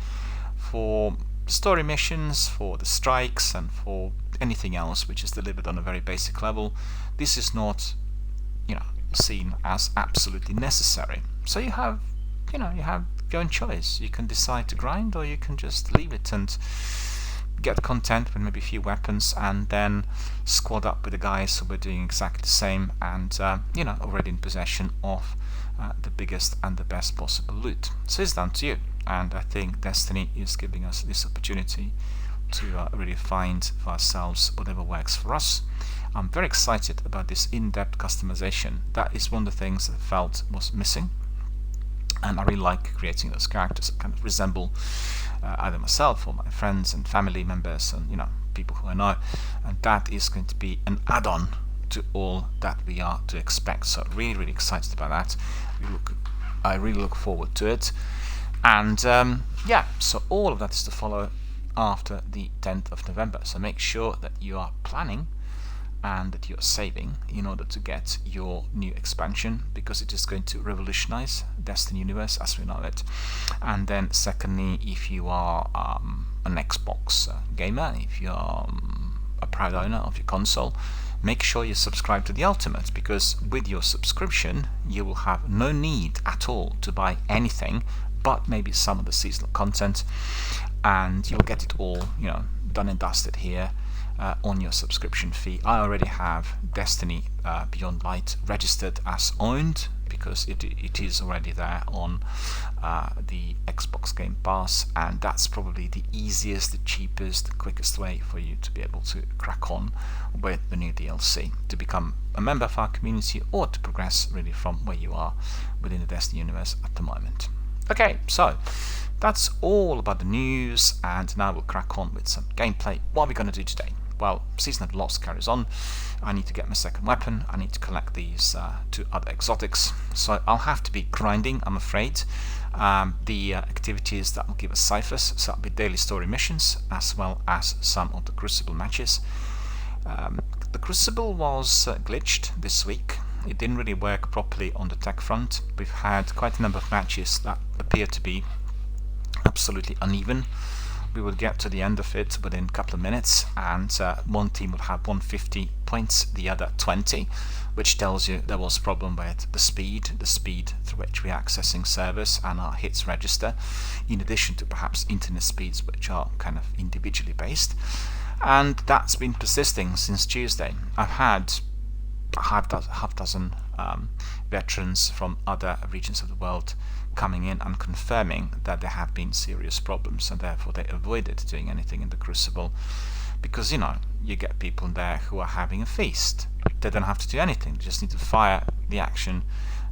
for story missions, for the strikes, and for anything else which is delivered on a very basic level. This is not seen as absolutely necessary. So you have your own choice. You can decide to grind, or you can just leave it and get content with maybe a few weapons, and then squad up with the guys who were doing exactly the same, and already in possession of the biggest and the best possible loot. So it's down to you, and I think Destiny is giving us this opportunity to really find for ourselves whatever works for us. I'm very excited about this in-depth customization. That is one of the things that I felt was missing, and I really like creating those characters that kind of resemble either myself or my friends and family members, and people who I know, and that is going to be an add-on to all that we are to expect. So really excited about that. I really look forward to it. And yeah, so all of that is to follow after the 10th of November. So make sure that you are planning and that you're saving in order to get your new expansion, because it is going to revolutionize Destiny universe as we know it. And then secondly, if you are an Xbox gamer, if you are a proud owner of your console, make sure you subscribe to the Ultimate, because with your subscription you will have no need at all to buy anything but maybe some of the seasonal content, and you'll get it all, done and dusted here on your subscription fee. I already have Destiny Beyond Light registered as owned, because it is already there on the Xbox Game Pass, and that's probably the easiest, the cheapest, the quickest way for you to be able to crack on with the new DLC, to become a member of our community, or to progress really from where you are within the Destiny universe at the moment. Okay, so that's all about the news, and now we'll crack on with some gameplay. What are we going to do today? Well, Season of the Lost carries on. I need to get my second weapon. I need to collect these 2 other exotics. So I'll have to be grinding, I'm afraid. The activities that will give us ciphers, so that'll be daily story missions, as well as some of the Crucible matches. The Crucible was glitched this week. It didn't really work properly on the tech front. We've had quite a number of matches that appear to be absolutely uneven. We will get to the end of it within a couple of minutes, and one team will have 150 points, the other 20, which tells you there was a problem with the speed through which we are accessing servers and our hits register, in addition to perhaps internet speeds which are kind of individually based. And that's been persisting since Tuesday. I've had a half dozen veterans from other regions of the world coming in and confirming that there have been serious problems, and therefore they avoided doing anything in the Crucible, because you get people there who are having a feast. They don't have to do anything, they just need to fire the action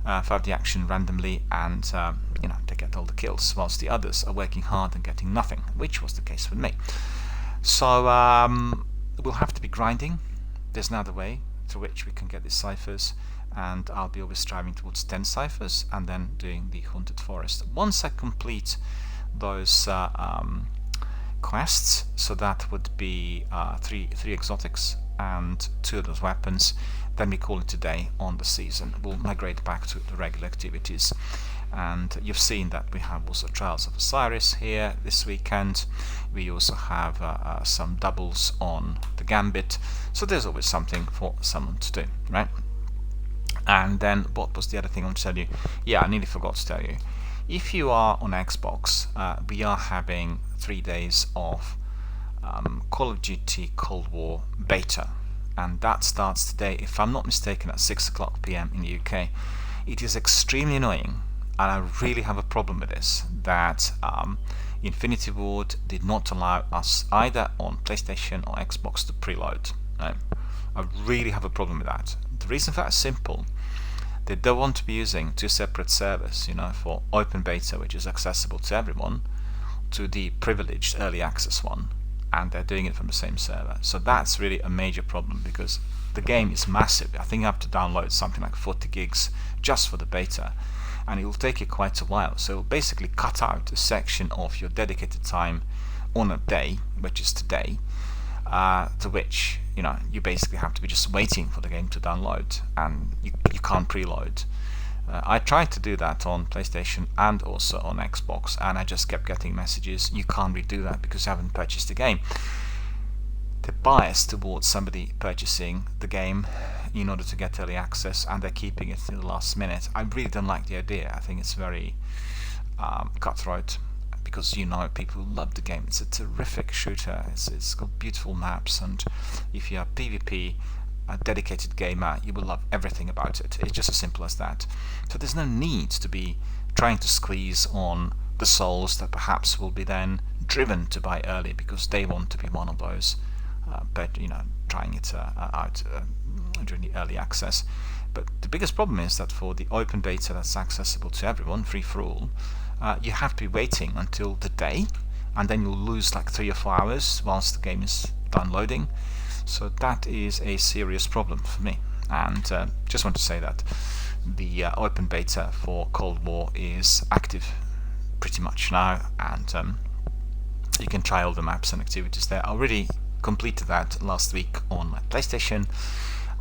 randomly, and they get all the kills, whilst the others are working hard and getting nothing, which was the case with me. So we'll have to be grinding. There's another way through which we can get these ciphers, and I'll be always striving towards 10 ciphers and then doing the Haunted Forest. Once I complete those quests, so that would be 3 exotics and 2 of those weapons, then we call it a day on the season. We'll migrate back to the regular activities. And you've seen that we have also Trials of Osiris here this weekend. We also have some doubles on the Gambit, so there's always something for someone to do, right? And then what was the other thing I want to tell you? Yeah, I nearly forgot to tell you. If you are on Xbox, we are having 3 days of Call of Duty Cold War beta, and that starts today, if I'm not mistaken, at 6 o'clock PM in the UK. It is extremely annoying, and I really have a problem with this, that Infinity Ward did not allow us either on PlayStation or Xbox to preload. I really have a problem with that. The reason for that is simple. They don't want to be using 2 separate servers, for open beta, which is accessible to everyone, to the privileged early access one, and they're doing it from the same server. So that's really a major problem, because the game is massive. I think you have to download something like 40 gigs just for the beta, and it will take you quite a while. So it'll basically cut out a section of your dedicated time on a day, which is today, to which you basically have to be just waiting for the game to download, and you can't preload. I tried to do that on PlayStation and also on Xbox, and I just kept getting messages, you can't redo that because you haven't purchased the game. The bias towards somebody purchasing the game in order to get early access, and they're keeping it till the last minute. I really don't like the idea. I think it's very cutthroat, because people love the game. It's a terrific shooter. It's got beautiful maps, and if you are PvP, a dedicated gamer, you will love everything about it. It's just as simple as that. So there's no need to be trying to squeeze on the souls that perhaps will be then driven to buy early because they want to be one of those, trying it out during the early access. But the biggest problem is that for the open beta that's accessible to everyone, free for all, you have to be waiting until the day, and then you'll lose like 3 or 4 hours whilst the game is downloading, so that is a serious problem for me. And just want to say that the open beta for Cold War is active pretty much now, and you can try all the maps and activities there. I already completed that last week on my PlayStation.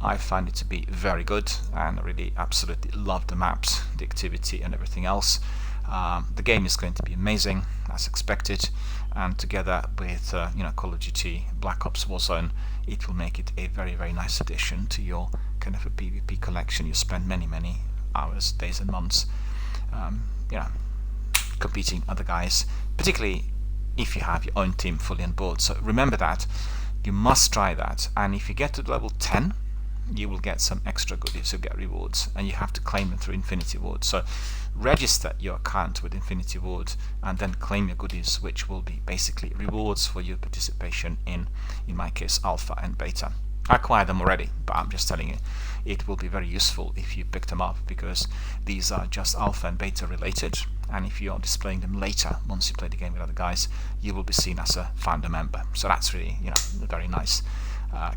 I find it to be very good, and I really absolutely love the maps, the activity and everything else. The game is going to be amazing as expected, and together with Call of Duty Black Ops Warzone, it will make it a very, very nice addition to your kind of a PvP collection. You spend many, many hours, days and months competing other guys, particularly if you have your own team fully on board. So remember that, you must try that, and if you get to level 10 you will get some extra goodies, you'll get rewards, and you have to claim them through Infinity Ward. So register your account with Infinity Ward and then claim your goodies, which will be basically rewards for your participation in my case, Alpha and Beta. I acquired them already, but I'm just telling you, it will be very useful if you pick them up, because these are just Alpha and Beta related, and if you are displaying them later, once you play the game with other guys, you will be seen as a founder member. So that's really, a very nice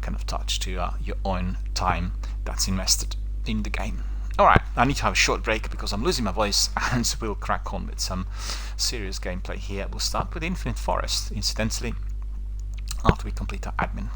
kind of touch to your own time that's invested in the game. Alright, I need to have a short break because I'm losing my voice, and we'll crack on with some serious gameplay here. We'll start with Infinite Forest, incidentally, after we complete our admin.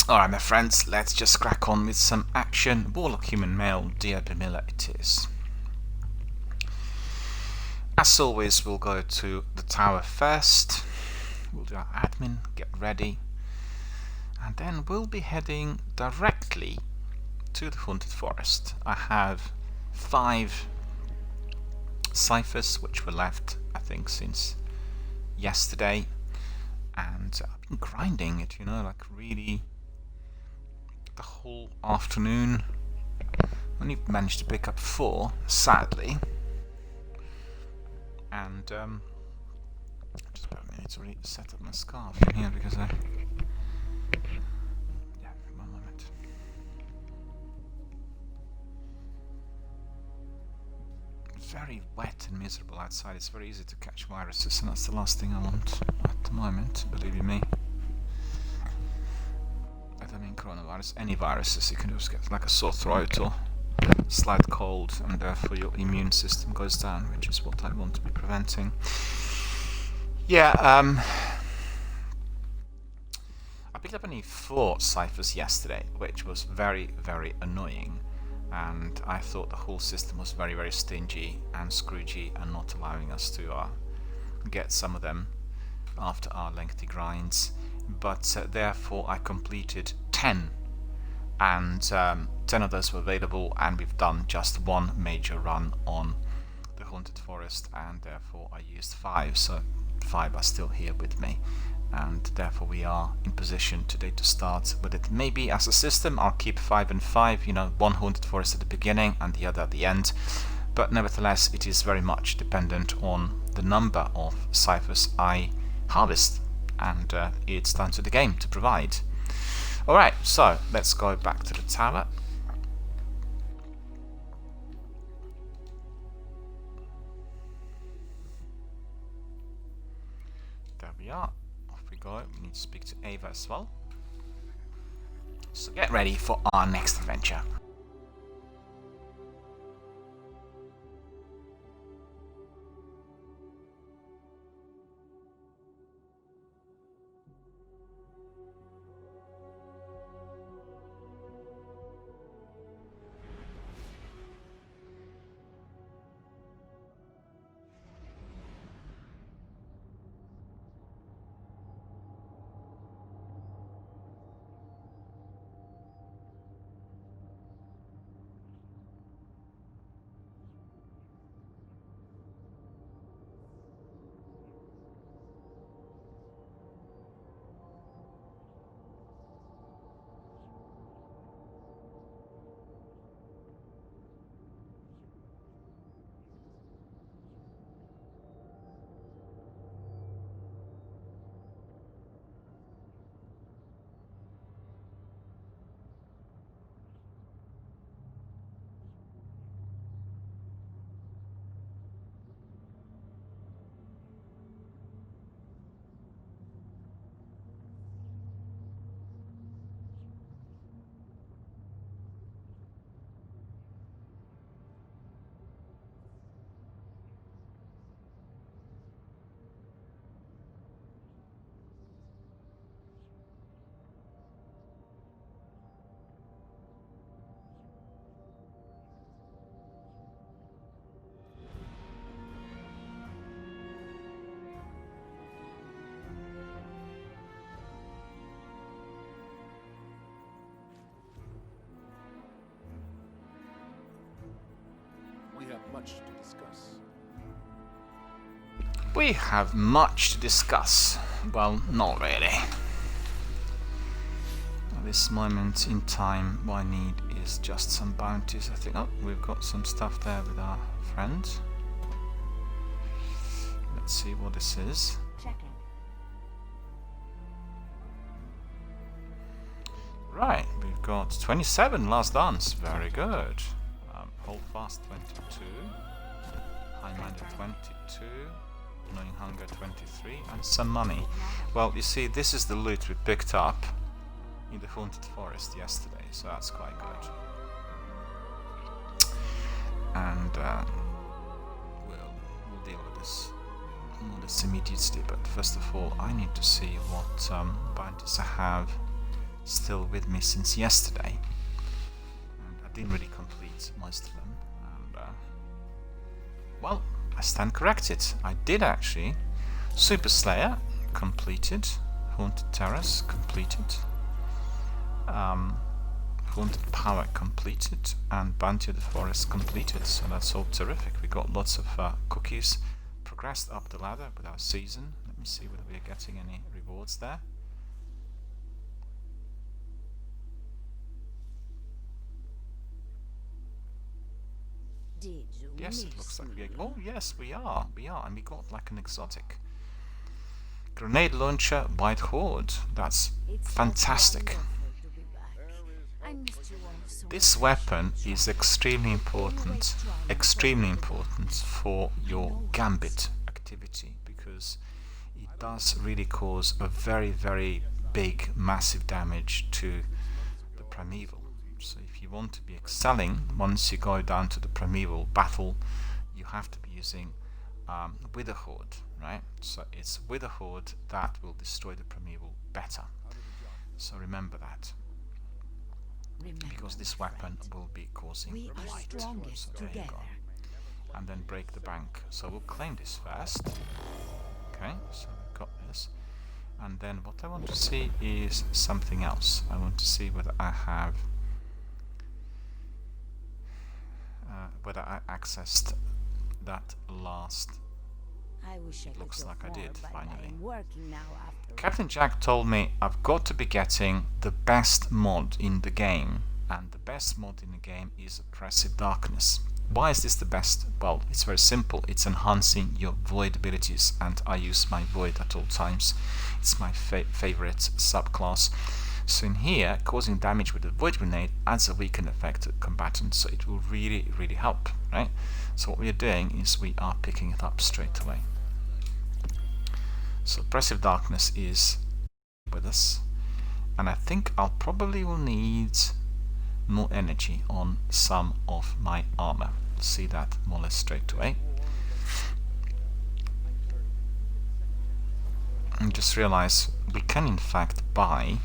Alright my friends, let's just crack on with some action. Warlock Human Male, DRBMiller it is. As always, we'll go to the tower first. We'll do our admin, get ready, and then we'll be heading directly to the Haunted Forest. I have 5 ciphers which were left, I think, since yesterday, and I've been grinding it, like really the whole afternoon, only managed to pick up 4, sadly. And just about a minute to set up my scarf in here because I. Yeah, 1 moment. Very wet and miserable outside. It's very easy to catch viruses, and that's the last thing I want at the moment, believe you me. I don't mean coronavirus, any viruses. You can just get like a sore throat or slight cold, and therefore your immune system goes down, which is what I want to be preventing. Yeah, I picked up only 4 ciphers yesterday, which was very, very annoying. And I thought the whole system was very, very stingy and scroogey and not allowing us to get some of them after our lengthy grinds. But therefore I completed 10, and 10 of those were available, and we've done just 1 major run on the Haunted Forest, and therefore I used 5, so 5 are still here with me. And therefore we are in position today to start with it. Maybe as a system I'll keep 5 and 5, 1 Haunted Forest at the beginning and the other at the end, but nevertheless it is very much dependent on the number of ciphers I harvest, and it's down to the game to provide. Alright, so let's go back to the tower. There we are. We go. We need to speak to Ava as well. So get ready for our next adventure. We have much to discuss. We have much to discuss. Well, not really. At this moment in time, what I need is just some bounties. I think, oh, we've got some stuff there with our friend. Let's see what this is. Checking. Right, we've got 27 last dance. Very good. Hold fast 22. High-minded 22. Annoying hunger 23. And some money. Well, you see, this is the loot we picked up in the Haunted Forest yesterday, so that's quite good. And we'll deal with this more this immediately, but first of all I need to see what bounties I have still with me since yesterday. And I didn't really complete most of them, and well, I stand corrected. I did actually. Super Slayer completed. Haunted Terrace completed. Haunted Power completed, and Bounty of the Forest completed, so that's all terrific. We got lots of cookies, progressed up the ladder with our season. Let me see whether we are getting any rewards there. Did you Yes, it looks like we. Oh, yes, we are. We are, and we got like an exotic grenade launcher, White Horde. That's fantastic. I missed you all so This much. weapon is extremely important, for your gambit activity, because it does really cause a very, very big, massive damage to the primeval. So if you want to be excelling, once you go down to the primeval battle, you have to be using Wither Horde, right? So it's Wither Horde that will destroy the primeval better. So remember that, because this weapon will be causing We are blight. strongest So there you together. go. And then break the bank. So we'll claim this first. Okay, so we've got this. And then what I want to see is something else. I want to see whether I have whether I accessed that last. I wish I could Looks go like I more, did, but finally. I'm working now after. Captain Jack told me I've got to be getting the best mod in the game, and the best mod in the game is Oppressive Darkness. Why is this the best? Well, it's very simple. It's enhancing your void abilities, and I use my void at all times. It's my favorite subclass. So in here, causing damage with the void grenade adds a weaken effect to the combatant, so it will really, really help, right? So what we are doing is we are picking it up straight away. So Oppressive Darkness is with us, and I think I'll probably will need more energy on some of my armor. See that more or less straight away. And just realize we can in fact buy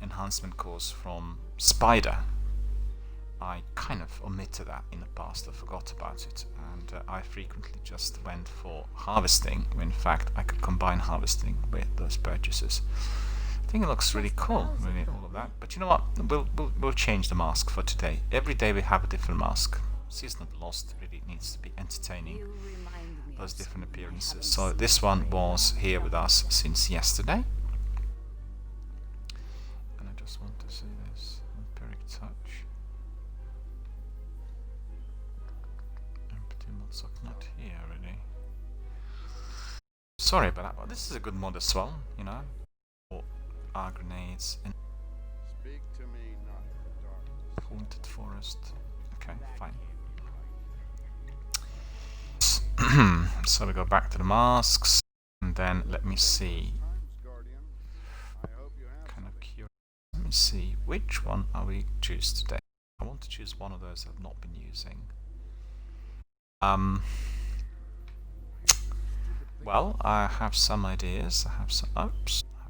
enhancement cores from Spider. I kind of omitted that in the past, I forgot about it, and I frequently just went for harvesting, when in fact I could combine harvesting with those purchases. I think it looks really cool, really, all of that. But you know what? We'll change the mask for today. Every day we have a different mask. Season of the Lost really needs to be entertaining, You remind me those of different someone I appearances. haven't So seen this for one a was long here with time. us since yesterday. And I just want to see this Empiric Touch. Empty mod sock not here really. Sorry about that, but this is a good mod as well, you know. For our grenades and Speak to me, not in the darkness. Haunted Forest. Okay, fine. So we go back to the masks, and then let me see. Times, Guardian. I hope you have Kind of curious. Let me see, which one are we choose today? I want to choose one of those I've not been using. Well, I have some ideas. I have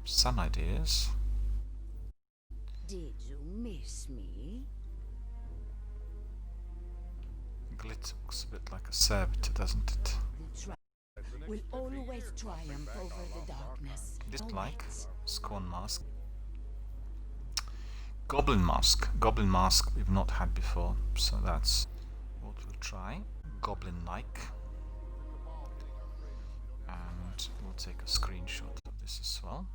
some ideas. Did you miss me? Glit looks a bit like a servitor, doesn't it? The triumph will always triumph over the darkness. This Always. like Scorn Mask. Goblin Mask. Goblin Mask we've not had before, so that's what we'll try. Goblin-like. And we'll take a screenshot of this as well.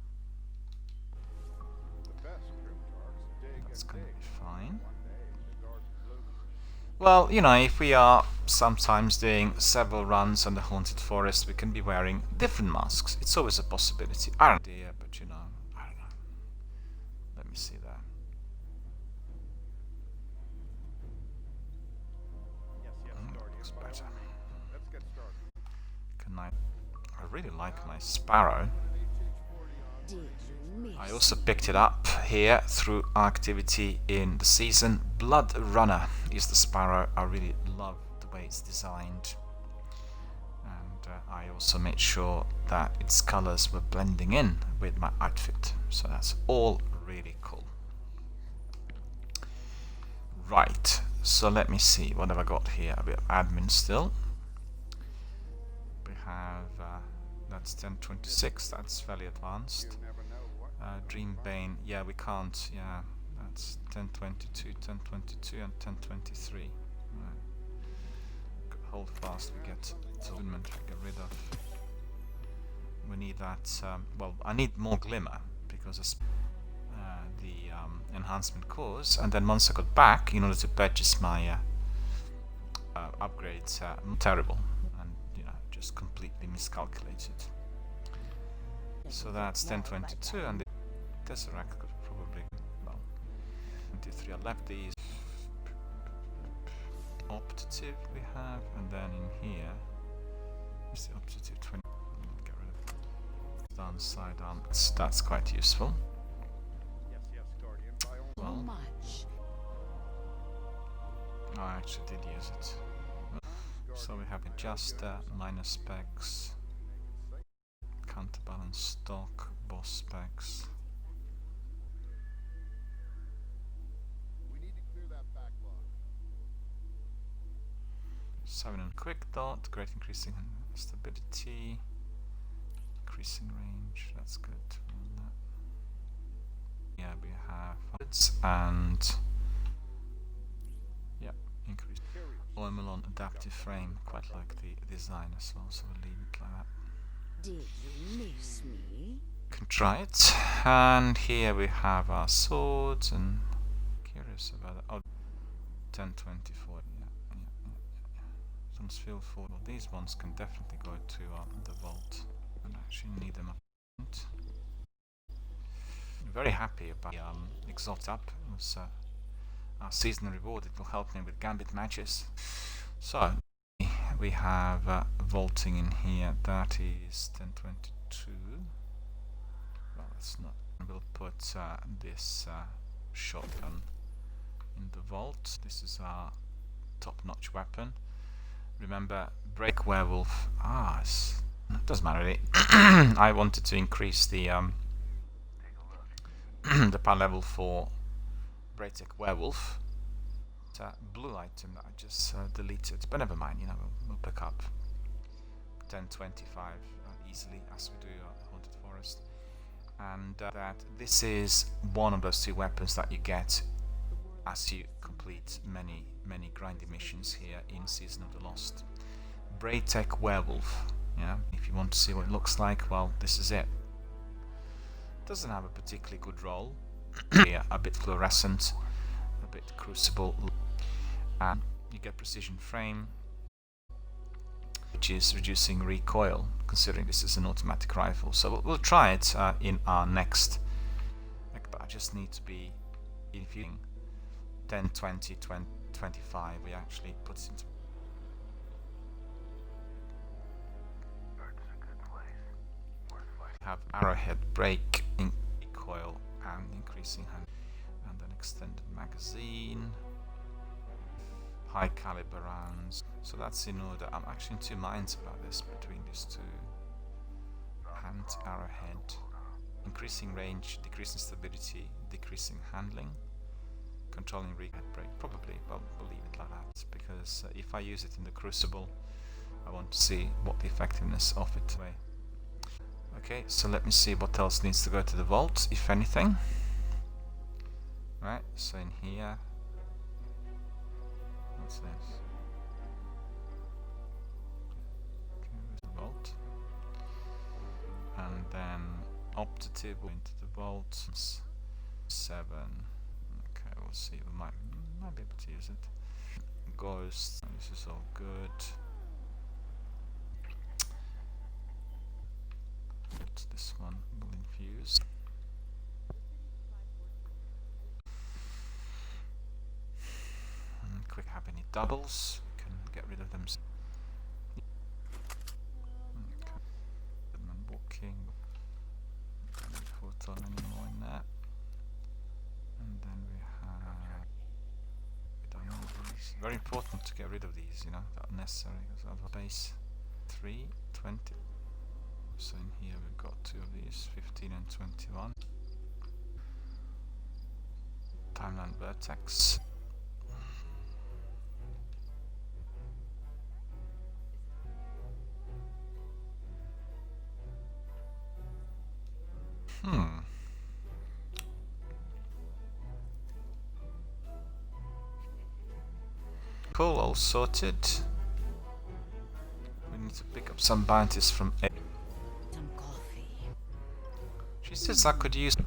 the best cryptarchs dig That's and gonna dig. be fine. One day, the dark blue. Well, you know, if we are sometimes doing several runs on the Haunted Forest, we can be wearing different masks. It's always a possibility. I don't know, but you know, I don't know. Let me see there. Yes, Guardian. Looks By all better. means. Let's get started. Can I really like my Sparrow. Did you miss I also picked it up here through activity in the season. Blood Runner is the Sparrow. I really love the way it's designed. And I also made sure that its colors were blending in with my outfit. So that's all really cool. Right, so let me see. What have I got here? We have admin still. We have, that's 1026. That's fairly advanced. You never know what. Dreambane, yeah, we can't, yeah, that's 1022, 1022, and 1023. Right. Hold fast, we get attunement, we get rid of. We need that, well, I need more glimmer, because the enhancement course, and then once I got back in order to purchase my upgrades, terrible, and just completely miscalculated. So that's 1022, and the Tesseract could probably, well, 23. I left these optative we have, and then in here is the optative 20. Get rid of it. Downside arm. That's quite useful. Yes, yes, Guardian. By all So Well, much. I actually did use it. So we have adjuster, minor specs, counterbalance stock, boss specs. we need to clear that backlog. 7 and quick dot, great increasing stability, increasing range, that's good. Yeah, we have and yeah, increase. Oimelon adaptive frame, quite like the design as well, so we'll leave it like that. Did you miss me? Can try it. And here we have our swords, and curious about that. Oh, 1024. Some feel for well, these ones can definitely go to the vault. I actually need them up. Very happy about the exalt up. It was our seasonal reward. It will help me with gambit matches. So we have vaulting in here. That is 1022. Well, that's not. We'll put this shotgun in the vault. This is our top-notch weapon. Remember, break werewolf. It doesn't matter really. I wanted to increase the the power level for Braytech werewolf. It's a blue item that I just deleted, but never mind. We'll pick up 1025 easily as we do Haunted Forest. And that this is one of those two weapons that you get as you complete many grinding missions here in Season of the Lost. Braytech werewolf. Yeah, if you want to see what it looks like, well, this is it. Doesn't have a particularly good roll. A bit fluorescent, a bit crucible, and you get precision frame, which is reducing recoil, considering this is an automatic rifle. So we'll try it in our next. But I just need to be infusing 10, 20, 25. We actually put it into. Have arrowhead break, recoil, and increasing hand, and then extended magazine, high caliber rounds. So that's in order. I'm actually in two minds about this between these two. Hand arrowhead, increasing range, decreasing stability, decreasing handling, controlling recoil break. Probably, but we'll leave it like that because if I use it in the Crucible, I want to see what the effectiveness of it is. Okay, so let me see what else needs to go to the vault, if anything. Right, so in here, what's this? Okay, where's the vault? And then optative into the vault. 7. Okay, we'll see. We might be able to use it. Ghost. This is all good. This one will infuse. And quick have any doubles, we can get rid of them. Okay. Goodman walking. Don't need photon anymore in that. And then we don't need these. Very important to get rid of these, that are necessary because other base 3, 20. So in here we've got two of these, 15 and 21. Timeline vertex. Cool, all sorted. We need to pick up some bounties from A. Some coffee. She says I could use.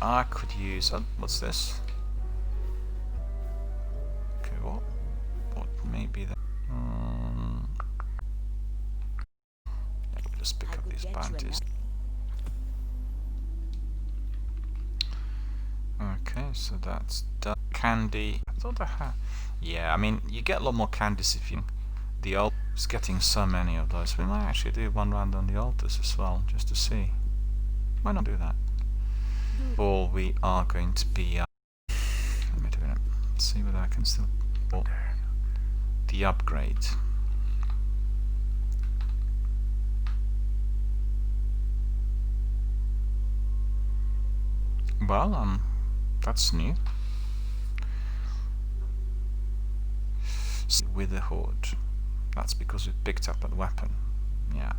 I could use... what's this? Okay, what may be that? Yeah, we'll just pick I up could these get you bounties. Okay, so that's done. Candy. I thought I had... Yeah, I mean, you get a lot more candies if you... The alt is getting so many of those. We might actually do one round on the altars as well, just to see. Why not do that? Or we are going to be... let me do it. See whether I can still... Oh, the upgrade. Well, that's new. With the horde. That's because we picked up that weapon. Yeah.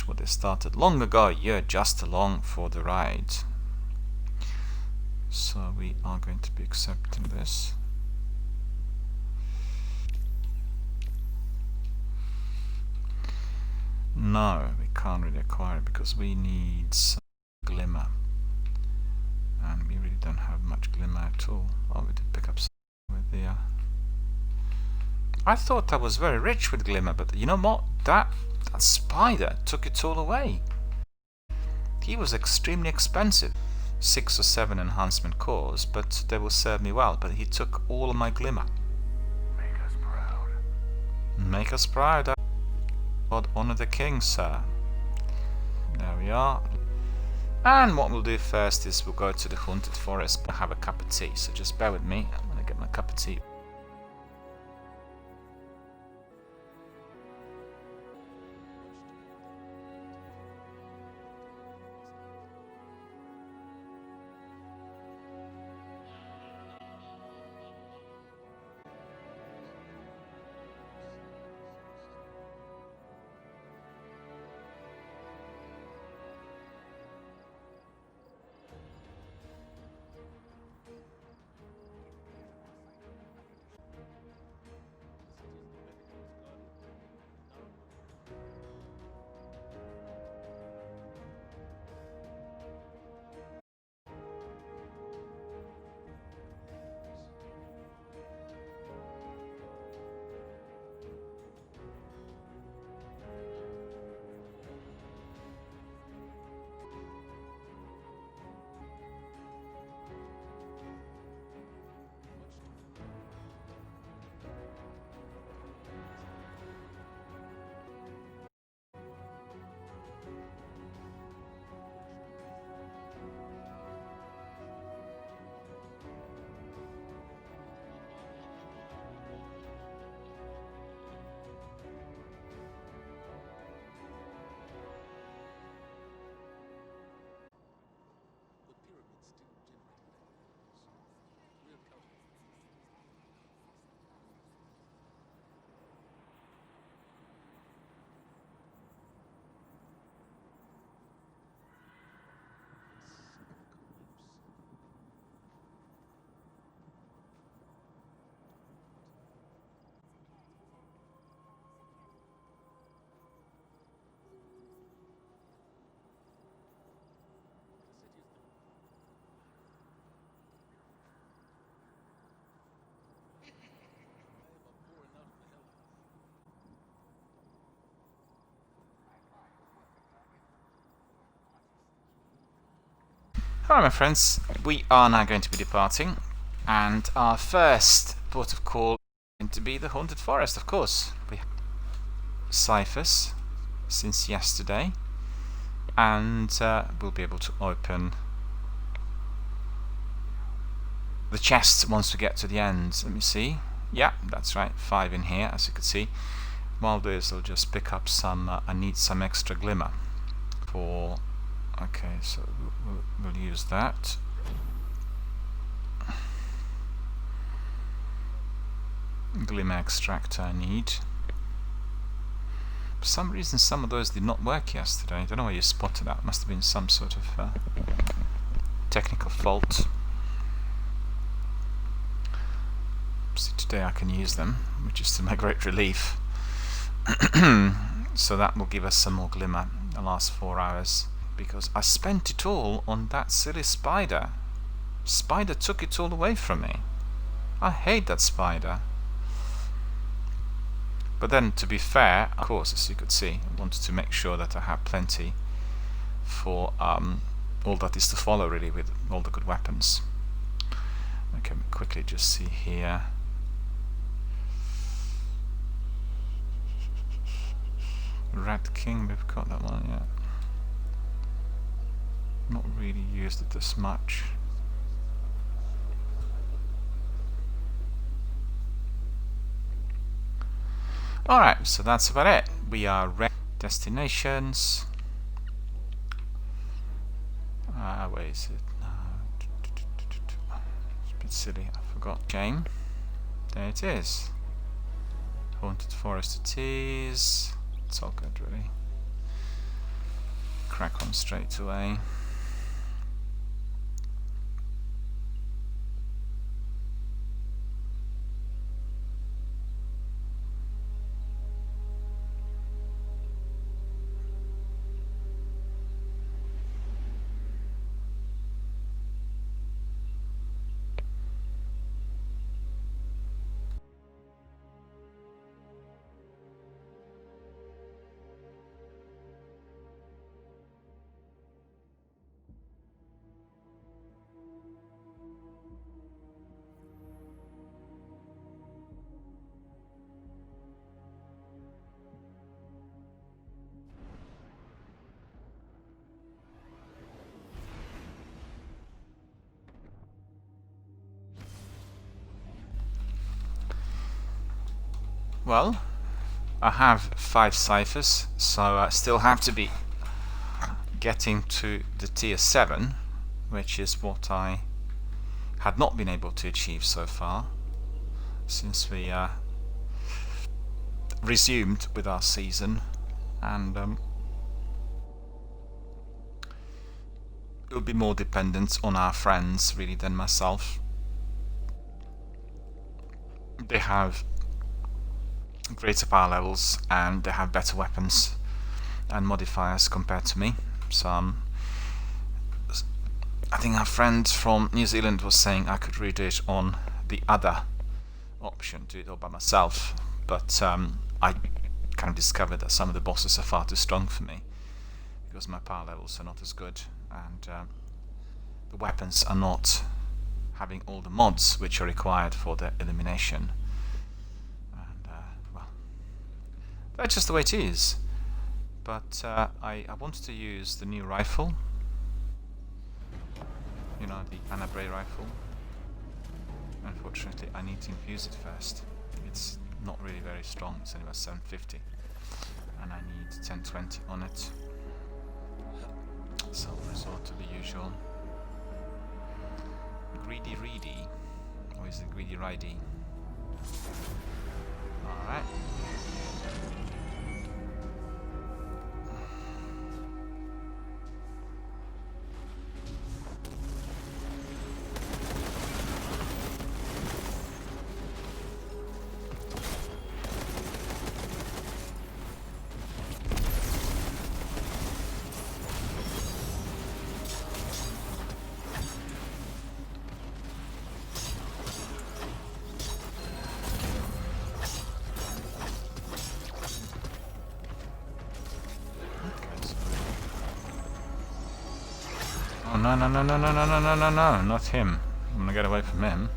What they started long ago. You're just along for the ride. So we are going to be accepting this. No, we can't really acquire it because we need some glimmer. And we really don't have much glimmer at all. Oh, we did pick up some with the... I thought I was very rich with glimmer, but you know what? That spider took it all away. He was extremely expensive. 6 or 7 enhancement cores, but they will serve me well. But he took all of my glimmer. Make us proud. Make us proud. God honor the king, sir. There we are. And what we'll do first is we'll go to the haunted forest and have a cup of tea. So just bear with me. I'm gonna get my cup of tea. Alright my friends, we are now going to be departing, and our first port of call is going to be the haunted forest, of course. We have ciphers since yesterday, and we'll be able to open the chests once we get to the end. Let me see. Yeah, that's right, 5 in here, as you can see. While this, I'll just pick up some, I need some extra glimmer for... Okay, so we'll use that. Glimmer extractor I need. For some reason some of those did not work yesterday. I don't know why you spotted that. Must have been some sort of technical fault. See, today I can use them, which is to my great relief. So that will give us some more glimmer in the last 4 hours, because I spent it all on that silly spider. Spider took it all away from me. I hate that spider. But then, to be fair, of course, as you could see, I wanted to make sure that I have plenty for all that is to follow, really, with all the good weapons. Okay, quickly just see here. Red King, we've got that one yet. Not really used it this much. Alright, so that's about it. We are ready. Destinations. Where is it? It's a bit silly, I forgot. Game. There it is. Haunted Forest it is. It's all good, really. Crack on straight away. Well, I have 5 ciphers, so I still have to be getting to the tier 7, which is what I had not been able to achieve so far since we resumed with our season, and it will be more dependent on our friends really than myself. They have greater power levels and they have better weapons and modifiers compared to me. So I think our friend from New Zealand was saying I could redo it on the other option, do it all by myself, but I kind of discovered that some of the bosses are far too strong for me because my power levels are not as good, and the weapons are not having all the mods which are required for the elimination. That's just the way it is. But I wanted to use the new rifle. You know, the Anabre rifle. Unfortunately, I need to infuse it first. It's not really very strong. It's only about 750. And I need 1020 on it. So I'll resort to the usual. Greedy Reedy. Or is it Greedy Ridey? Alright. Oh no no no no no no no no no no, not him. I'm gonna get away from him.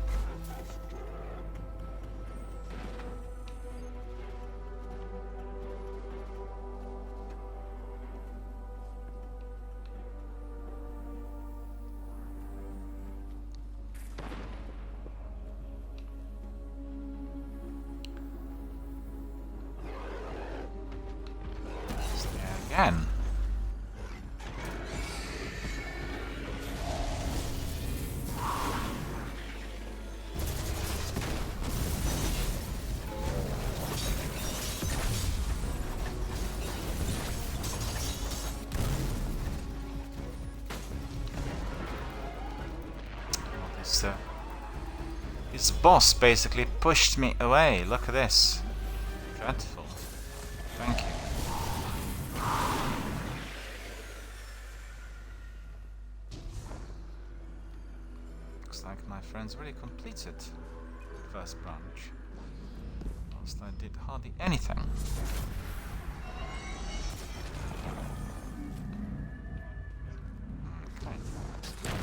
It's there again. His boss basically pushed me away. Look at this. Dreadful. Thank you. friends already completed the first branch, whilst I did hardly anything. Okay, what's going on?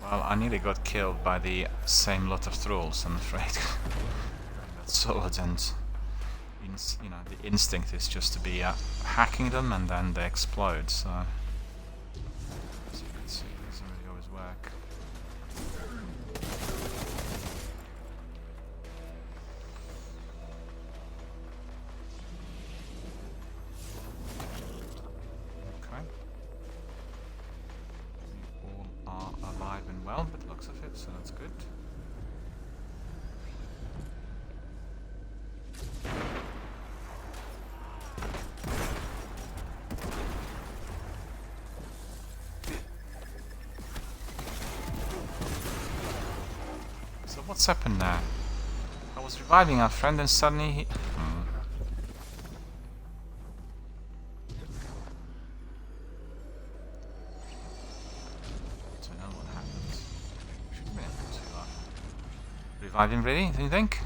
Well, I nearly got killed by the same lot of thralls, I'm afraid. That sword, and you know, the instinct is just to be hacking them and then they explode, so as you can see, it doesn't really always work. Okay. We all are alive and well, by the looks of it, so that's good. So what's happened now? I was reviving our friend and suddenly he... Don't know what happened. Should have been able to revive him, really, do you think?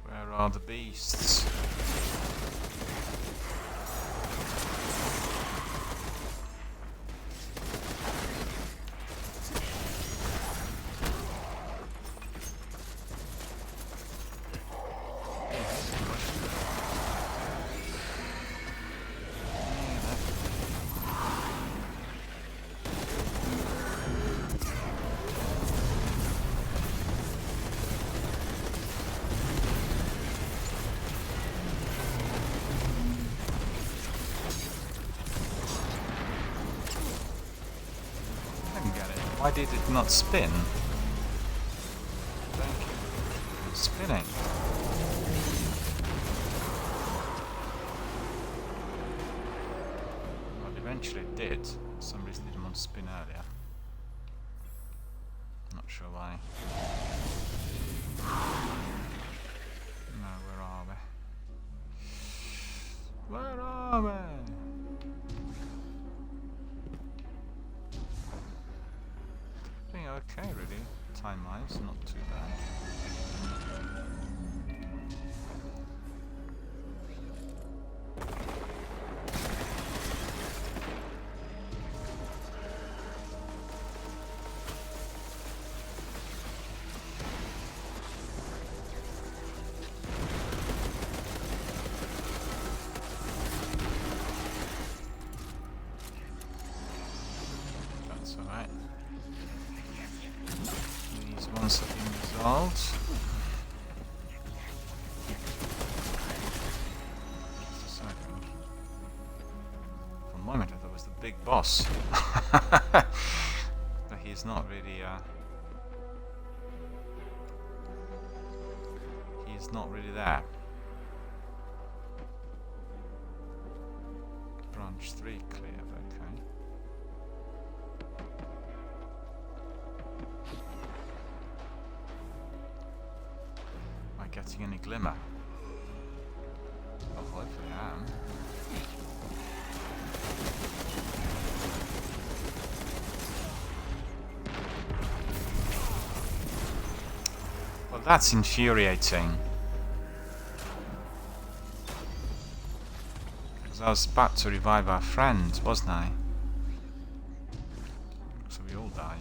Where are the beasts? Why did it not spin? Thank you. It's spinning. Well, eventually it did. For some reason it didn't want to spin earlier. Not sure why. No, where are we? Where are we? Okay, really. Time-wise, not too bad. That's alright. These ones have been resolved. Just a second. For a moment I thought it was the big boss. But he's not really he's not really there. Branch 3 cleared, okay. Getting any glimmer? Well, hopefully I am. That's infuriating. Because I was about to revive our friend, wasn't I? So we all died.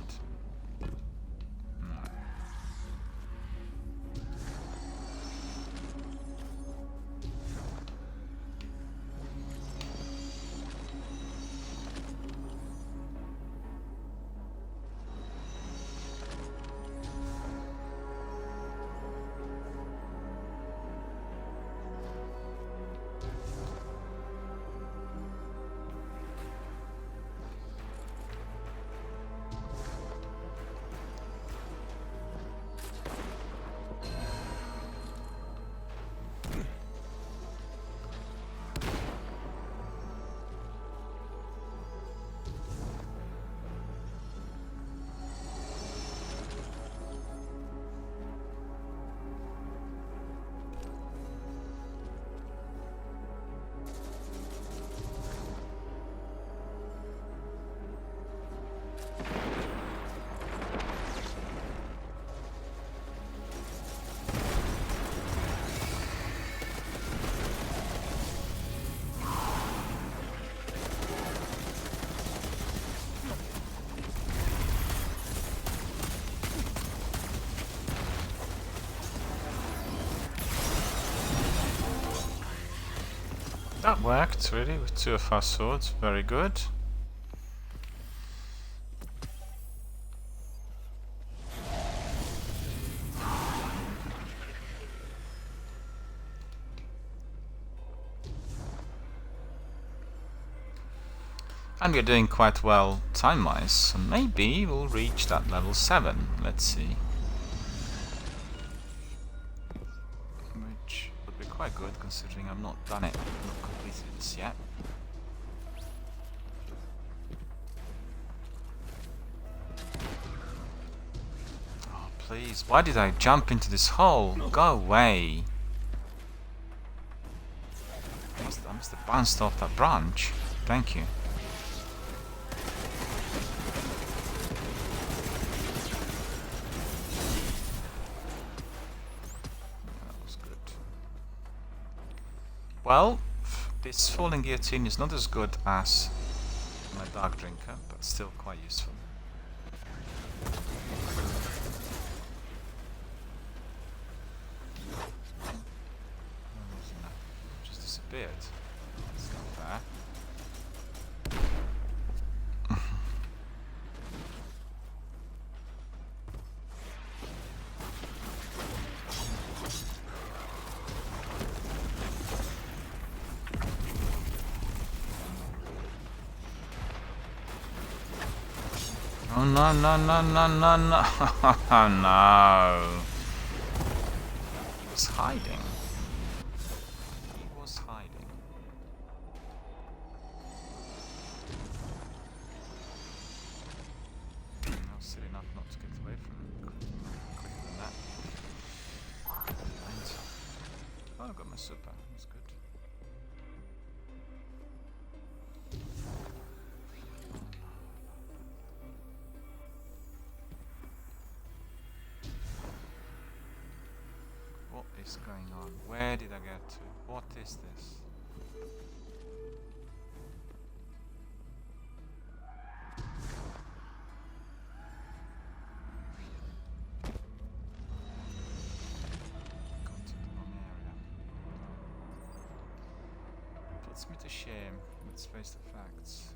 That worked really with 2 of our swords, very good. And we're doing quite well time-wise, so maybe we'll reach that level 7, let's see. Which would be quite good considering I've not done it, not completed this yet. Oh please, why did I jump into this hole? Go away! I must have bounced off that branch. Thank you. Well, this falling guillotine is not as good as my dark drinker, but still quite useful. Just disappeared. That's not fair. Oh no, no, no, no, no, no. Oh no. He was hiding. He was hiding. I was silly enough not to get away from him quicker than that. And, oh, I got my super. That's good. What is going on? Where did I get to? What is this? Got to the wrong area. Puts me to shame. Let's face the facts.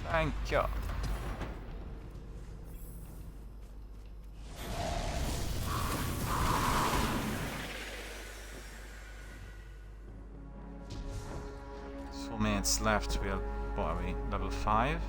Thank you. There's 4 minutes left. We're, what are we, level 5?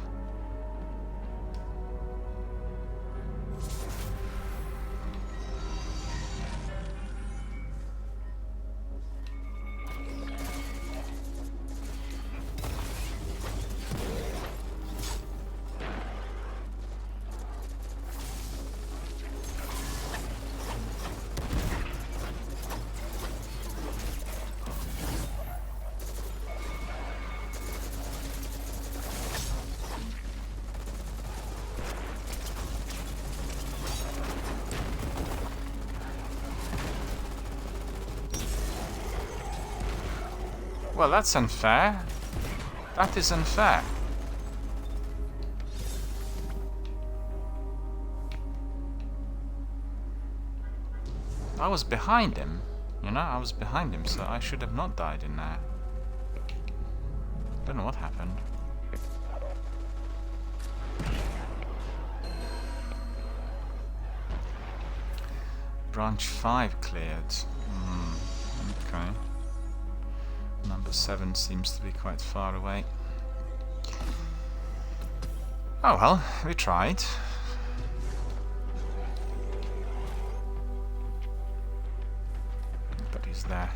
Well, that's unfair. That is unfair. I was behind him, you know, I was behind him, so I should have not died in there. Don't know what happened. Branch 5 cleared. Okay. Number 7 seems to be quite far away. Oh well, we tried. But he's there.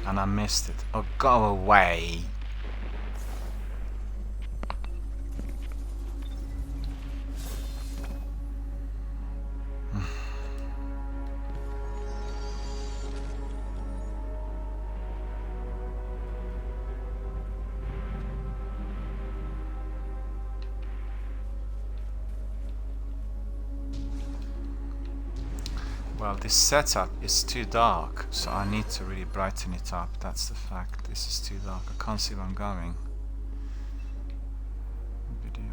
And I missed it. Oh, go away! Well, this setup is too dark, so I need to really brighten it up. That's the fact. This is too dark. I can't see where I'm going. Video.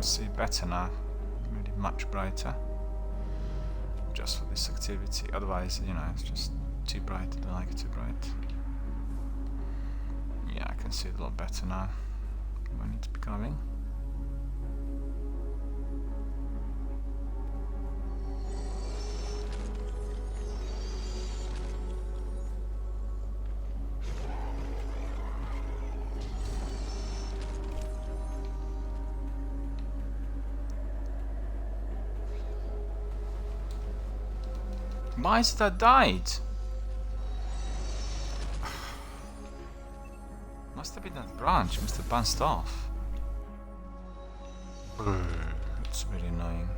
See better now, really much brighter, just for this activity. Otherwise, you know, it's just too bright. I don't like it too bright. Yeah, I can see it a lot better now. I need to be going. Why is that died? Must have been that branch, must have bounced off. It's really annoying.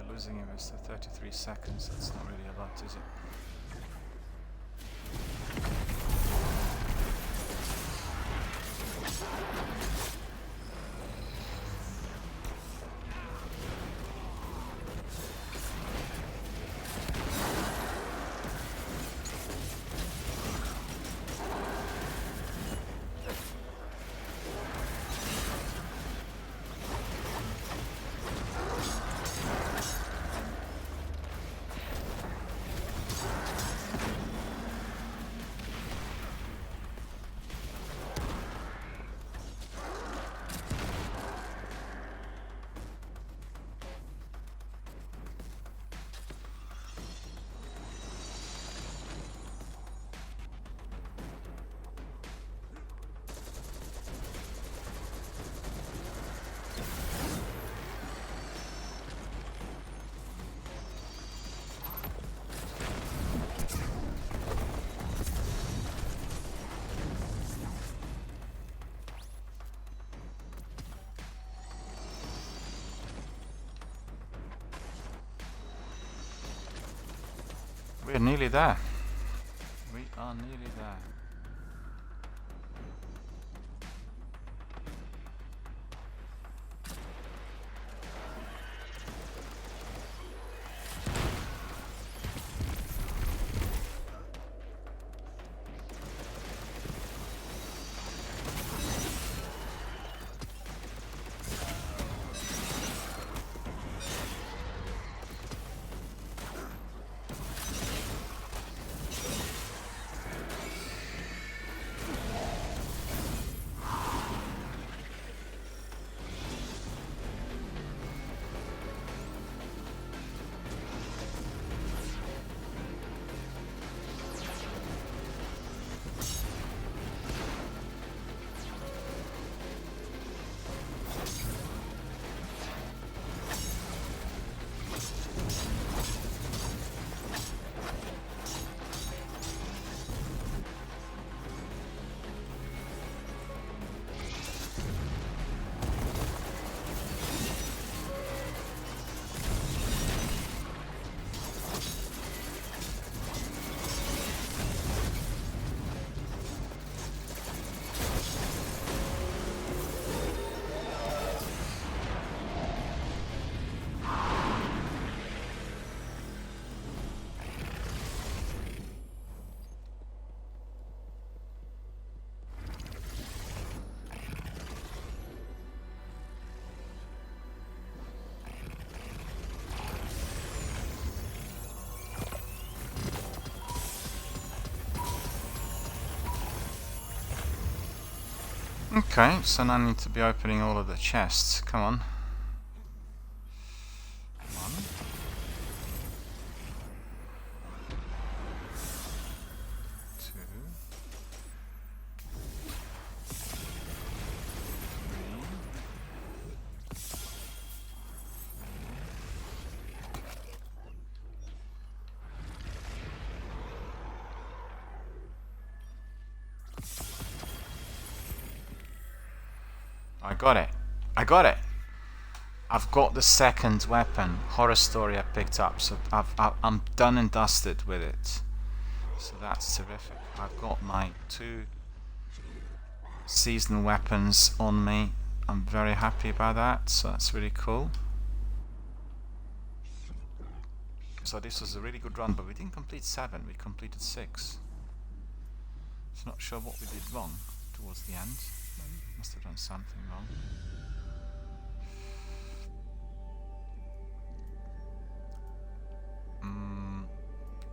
Losing him is 33 seconds, that's not really a lot, is it? We're nearly there. We are nearly there. Okay, so now I need to be opening all of the chests. Come on. One. Two. I got it. I got it. I've got the second weapon, Horror Story, I picked up, so I'm done and dusted with it. So that's terrific. I've got my 2 seasonal weapons on me. I'm very happy about that, so that's really cool. So this was a really good run, but we didn't complete 7, we completed 6. So not sure what we did wrong towards the end. Must have done something wrong.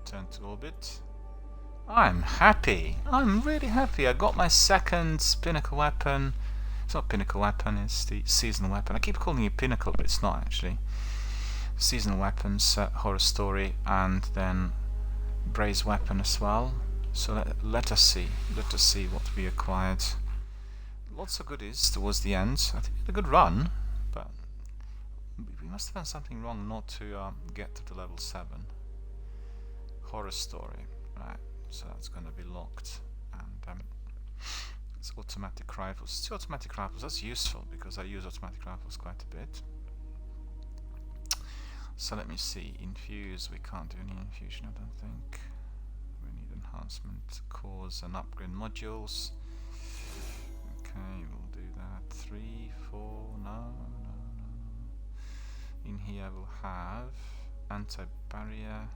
Turn to orbit. I'm happy. I'm really happy. I got my second pinnacle weapon. It's not pinnacle weapon, it's the seasonal weapon. I keep calling it pinnacle, but it's not actually. Seasonal weapons, Horror Story, and then Braze weapon as well. So let us see. Let us see what we acquired. Lots of goodies towards the end. I think we had a good run, but we must have done something wrong not to get to the level 7. Horror Story, right, so that's going to be locked, and it's automatic rifles. 2 automatic rifles, that's useful because I use automatic rifles quite a bit. So let me see, infuse, we can't do any infusion I don't think. We need enhancement, cores and upgrade modules. Okay, we'll do that. 3, 4, no. In here we'll have anti-barrier,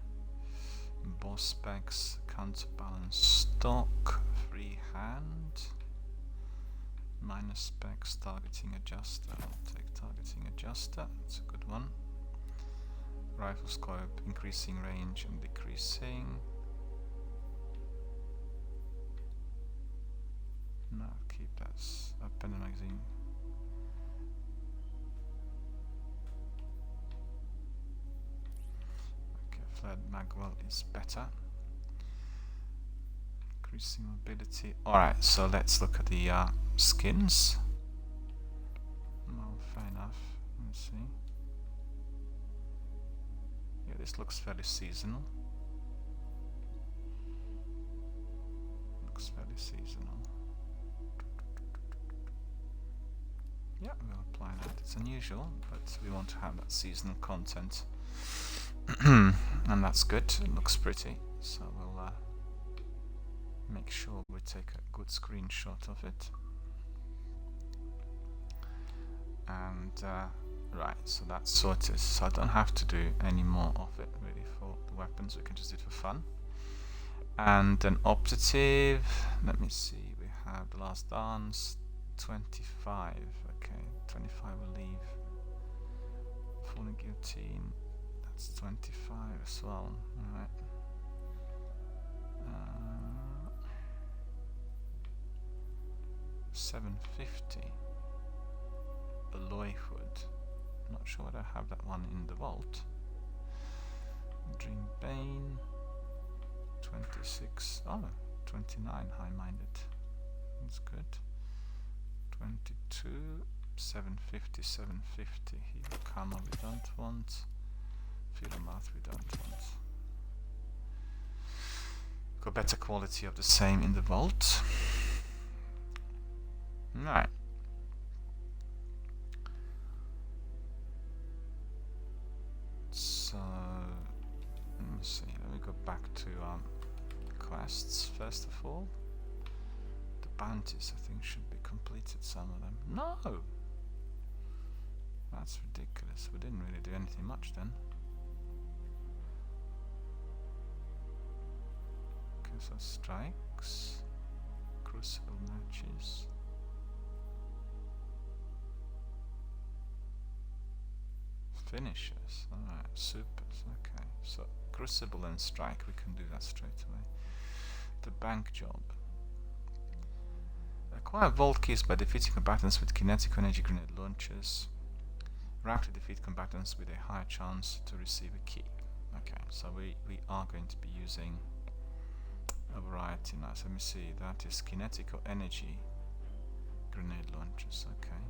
boss specs, counterbalance stock, free hand, minus specs, targeting adjuster. I'll take targeting adjuster, that's a good one. Rifle scope, increasing range and decreasing. No, keep that. Open the magazine. Okay, flared magwell is better. Increasing mobility. Alright, so let's look at the skins. Well, fair enough. Let's see. Yeah, this looks fairly seasonal. Looks fairly seasonal. Yeah, we'll apply that. It's unusual, but we want to have that seasonal content. And that's good. It looks pretty. So we'll make sure we take a good screenshot of it. And right, so that's sorted. So I don't have to do any more of it really for the weapons. We can just do it for fun. And an optative. Let me see. We have the last dance. 25. Okay, 25 will leave. Falling guillotine. That's 25 as well. All right. 750. Alloy hood. Not sure whether I have that one in the vault. Dream Bane. 26. Oh, 29. High-minded. That's good. 22. 750. 750. Heal Camel we don't want. Philomath we don't want. Got better quality of the same in the vault. Right. So let me see. Let me go back to quests first of all. The bounties I think should be completed. Some of them. No. That's ridiculous. We didn't really do anything much then. Okay, so strikes, crucible matches. Finishes, alright, supers, okay. So, crucible and strike, we can do that straight away. The bank job. Acquire vault keys by defeating combatants with kinetic energy grenade launchers. Rapidly defeat combatants with a higher chance to receive a key. Okay, so we are going to be using a variety now. So let me see, that is kinetic or energy grenade launchers, okay.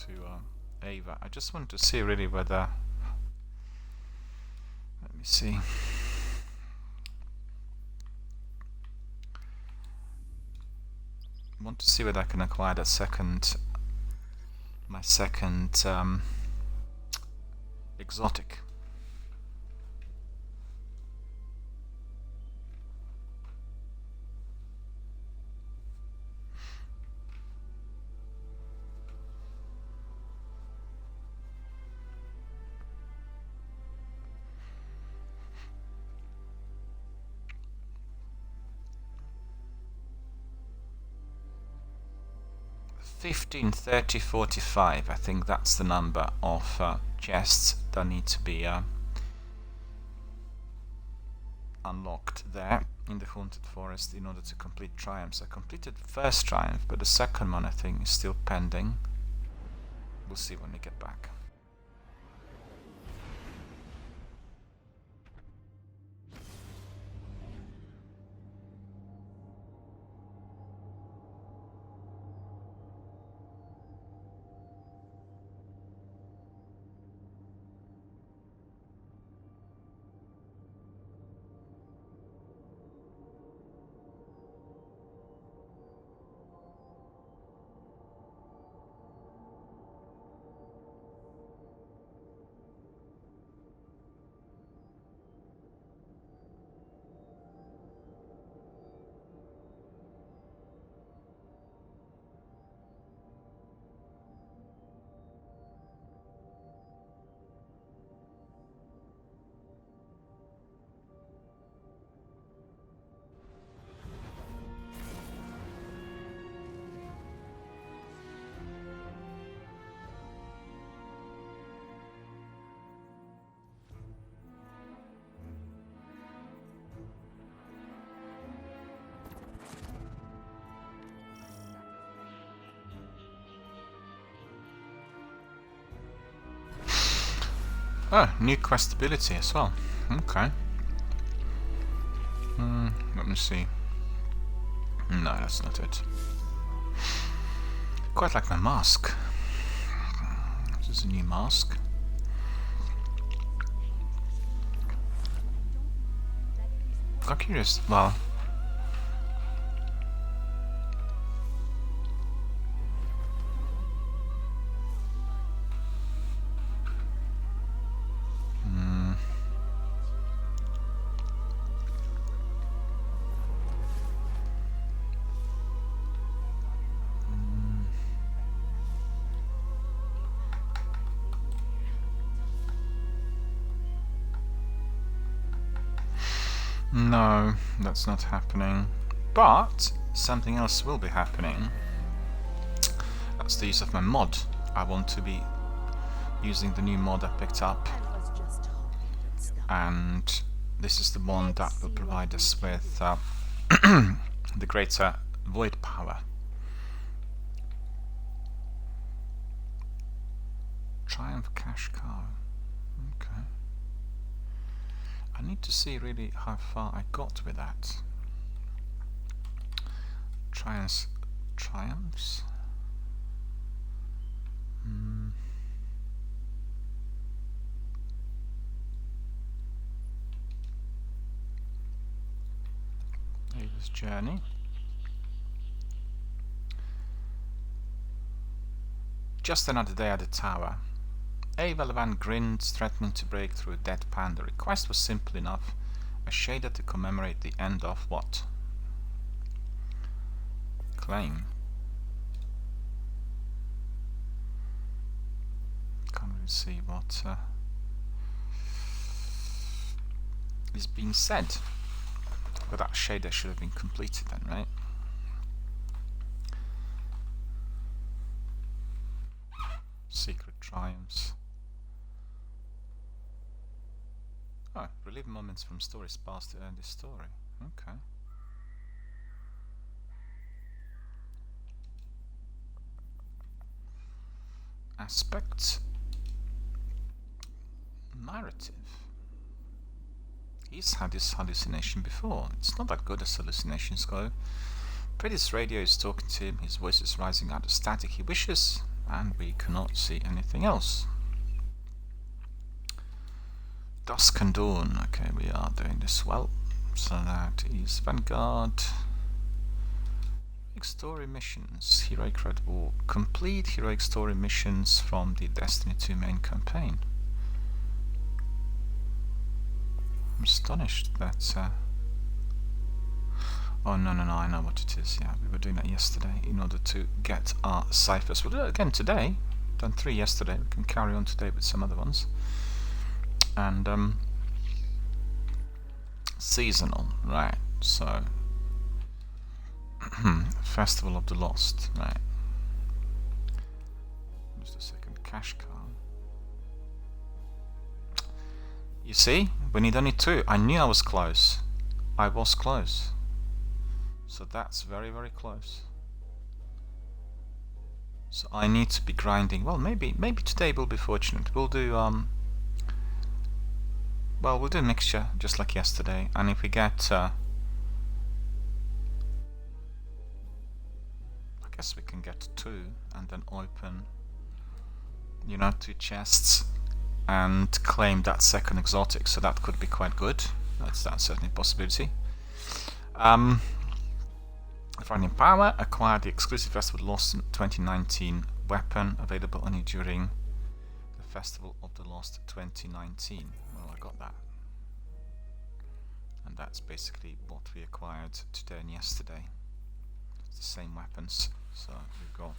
To Ava. I just want to see really whether, let me see, I want to see whether I can acquire that second, my second exotic. $15, $30, $45. I think that's the number of chests that need to be unlocked there in the Haunted Forest in order to complete triumphs. I completed the first triumph, but the second one I think is still pending. We'll see when we get back. Oh, new quest ability as well. Okay. Let me see. No, that's not it. Quite like my mask. This is a new mask. I'm curious. Well, no, that's not happening. But something else will be happening. That's the use of my mod. I want to be using the new mod I picked up, I was just hoping you'd stop. and this is the one that will provide us with the greater void power. Triumph cash cow. Okay. I need to see really how far I got with that. Triumphs. Ava's journey. Just another day at the tower. Ava Levan grinned, threatening to break through a deadpan. The request was simple enough, a shader to commemorate the end of what? Claim. Can't really see what is being said. But that shader should have been completed then, right? Secret triumphs. Oh, relive moments from stories past to earn this story. Okay. Aspect. Narrative. He's had this hallucination before. It's not that good as hallucinations go. Pretty's radio is talking to him, his voice is rising out of static he wishes, and we cannot see anything else. Dusk and dawn. Okay, we are doing this well. So that is Vanguard. Heroic story missions. Heroic Red War. Complete heroic story missions from the Destiny 2 main campaign. I'm astonished that oh no, I know what it is. Yeah, we were doing that yesterday in order to get our ciphers. We'll do it again today. Done 3 yesterday. We can carry on today with some other ones. And seasonal, right? So Festival of the Lost, right? Just a second. Cash card. You see, we need only 2. I knew I was close. I was close. So that's very, very close. So I need to be grinding. Well, maybe today we'll be fortunate. We'll do well, we'll do a mixture just like yesterday, and if we get I guess we can get 2 and then open, you know, 2 chests and claim that second exotic, so that could be quite good. That's certainly a possibility. Finding power, acquire the exclusive Festival of the Lost 2019 weapon, available only during the Festival of the Lost 2019. Well, I got that. And that's basically what we acquired today and yesterday. It's the same weapons, so we've got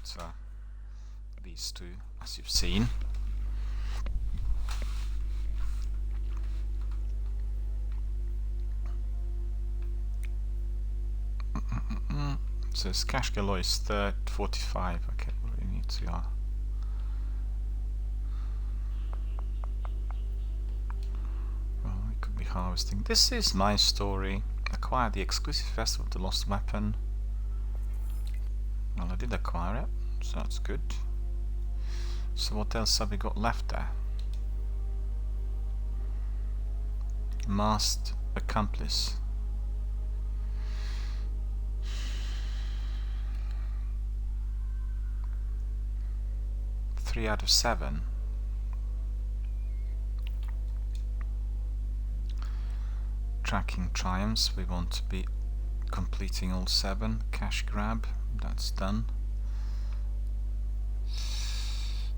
these 2, as you've seen. So Cash Galore is 45. Okay, we need to well, we could be harvesting. This is my story. Acquire the exclusive Festival of the Lost weapon. Well, I did acquire it, so that's good. So what else have we got left there? Masked Accomplice. 3 out of 7. tracking triumphs. We want to be completing all 7. Cash grab, that's done.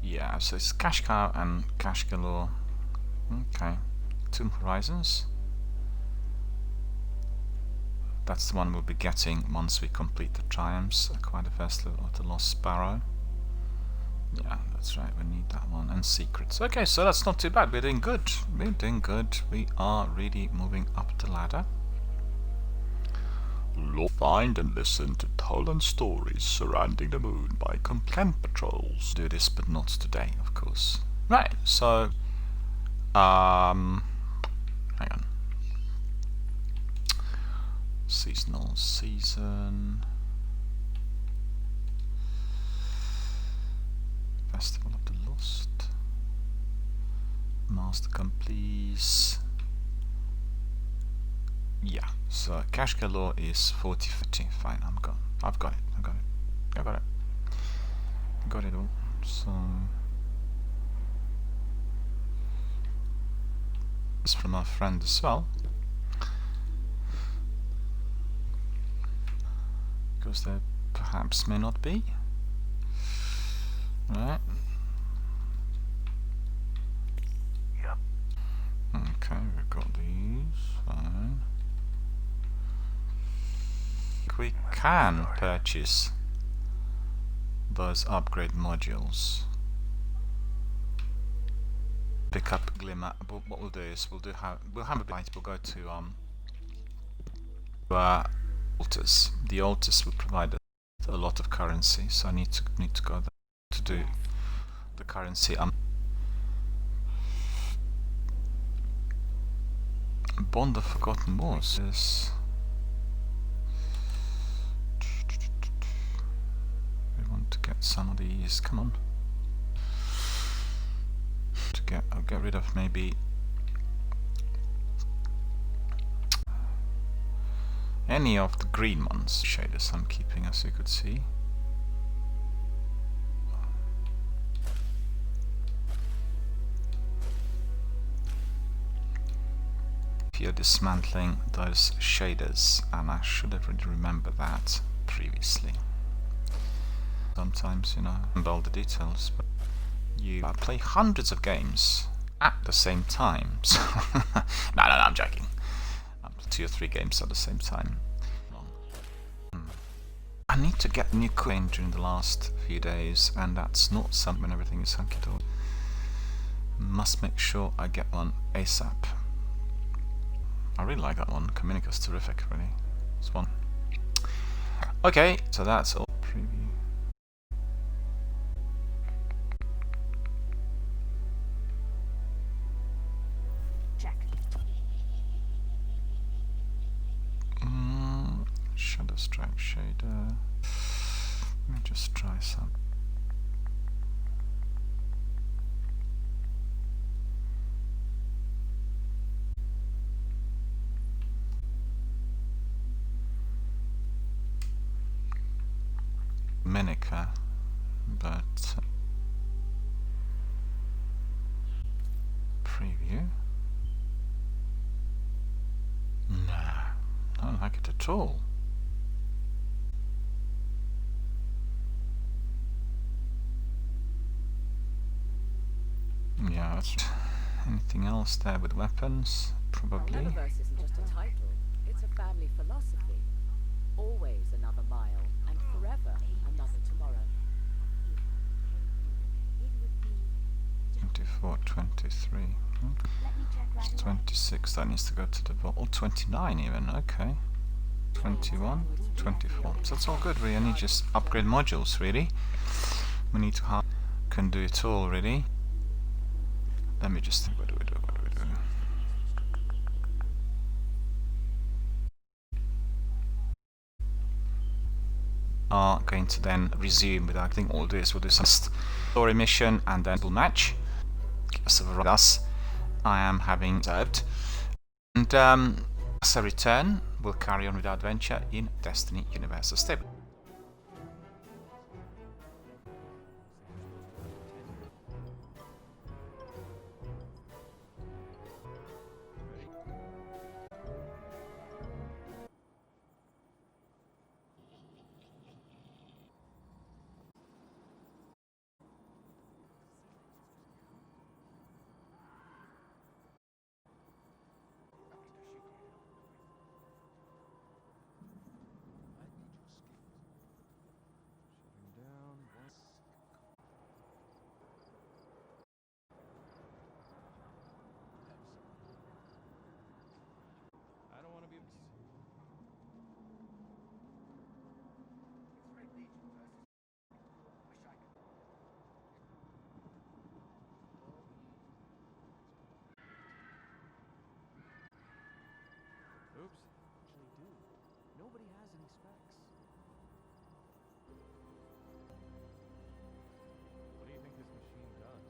Yeah, so it's cash cow and cash galore. Okay, Tomb Horizons. That's the one we'll be getting once we complete the triumphs. Acquire the vessel of the Lost Sparrow. Yeah, that's right, we need that one. And secrets. Okay, so that's not too bad. We're doing good. We're doing good. We are really moving up the ladder. Find and listen to told stories surrounding the moon by camp patrols. Do this, but not today, of course. Right, so hang on. Seasonal season. Festival of the Lost. Master please. Yeah, so cash galore is 40-50. Fine, I've got it. Got it all. So it's from our friend as well. Because there perhaps may not be. Right. Yep. Okay, we've got these. Fine. We can purchase those upgrade modules. Pick up Glimmer. But what we'll do is we'll have a bit. We'll go to altars. The altars will provide a lot of currency, so I need to go there to do the currency. Bond of Forgotten Wars is. We want to get some of these. Come on. I'll get rid of maybe any of the green ones. Shaders I'm keeping, as you could see. If you're dismantling those shaders, and I should have really remembered that previously. Sometimes, you know, I remember all the details, but you play hundreds of games at the same time. So no, I'm joking. 2 or 3 games at the same time. I need to get new coin during the last few days, and that's not something when everything is hunky-dory. Must make sure I get one ASAP. I really like that one. Communica's terrific, really. It's one. Okay, so that's all. Preview. Shadow Strike shader. Let me just try some. Minica, but preview. Nah, I don't like it at all. Yeah, that's anything else there with weapons? Probably. Neververse isn't just a title, it's a family philosophy. Always another mile, and forever another tomorrow. 24, 23. It's 26, that needs to go to the vault. Oh, 29 even, okay. 21, 24. So that's all good, really. I need just upgrade modules, really. We need to can do it all, really. Let me just think, what do we do? Are going to then resume with, I think all this, we'll do some story mission and then we'll match. So for us, I am having served. And as a return, we'll carry on with our adventure in Destiny Universal Stable. Oops. Actually do. Nobody has any specs. What do you think this machine does?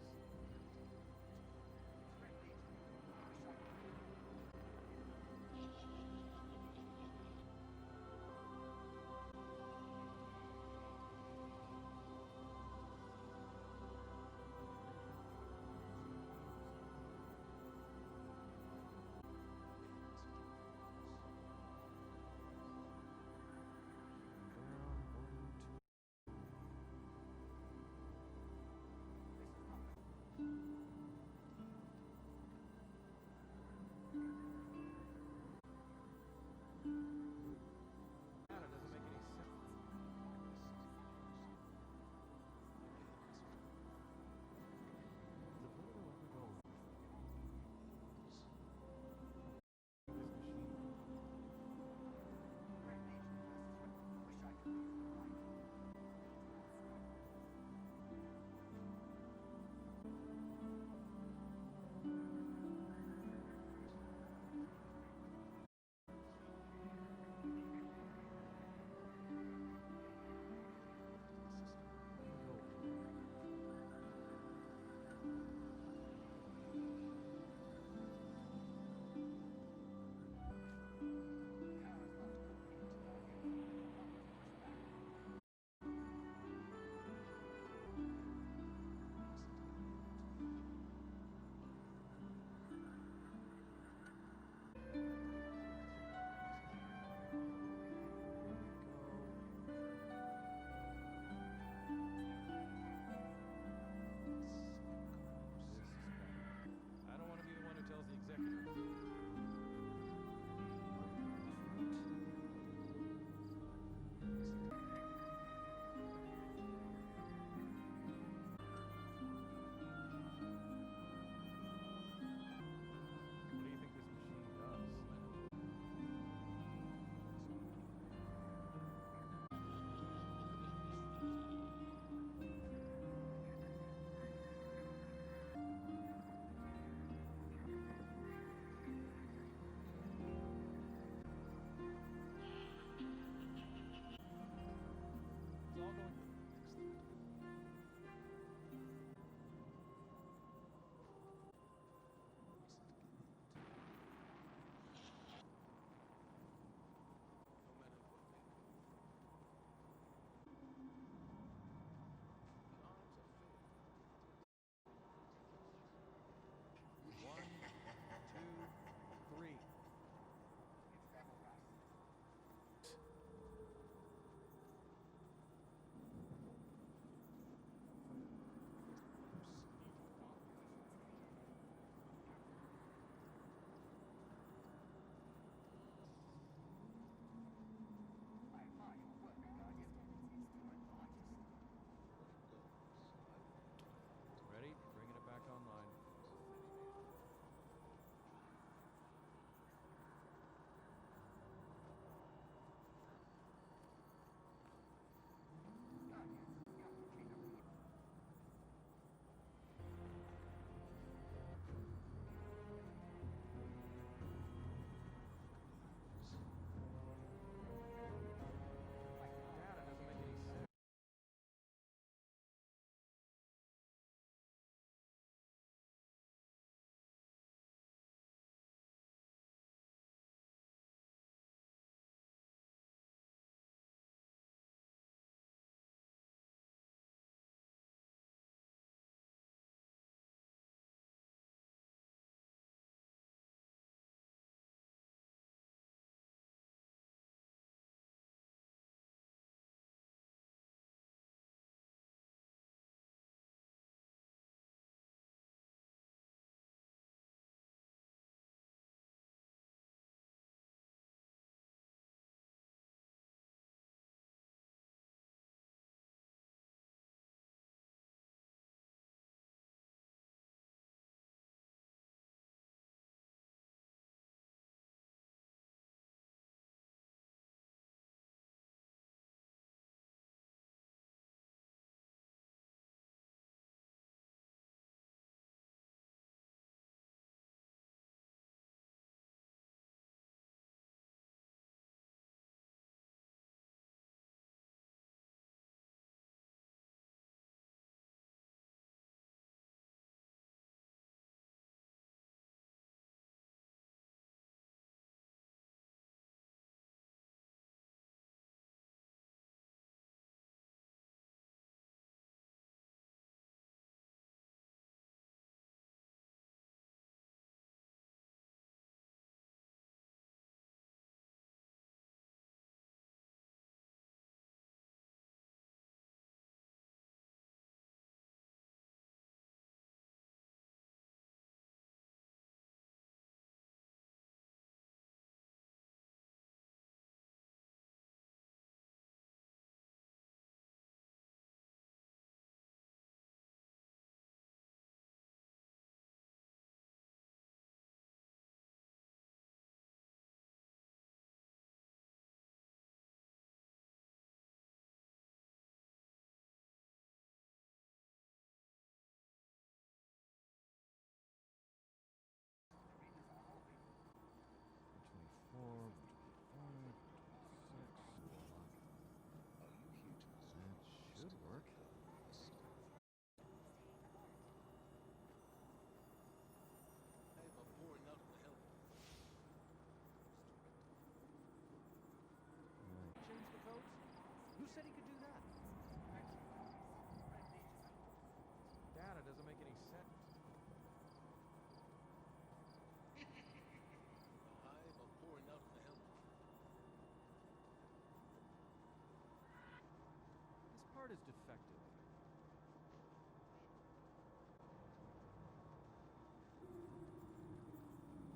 part is defective.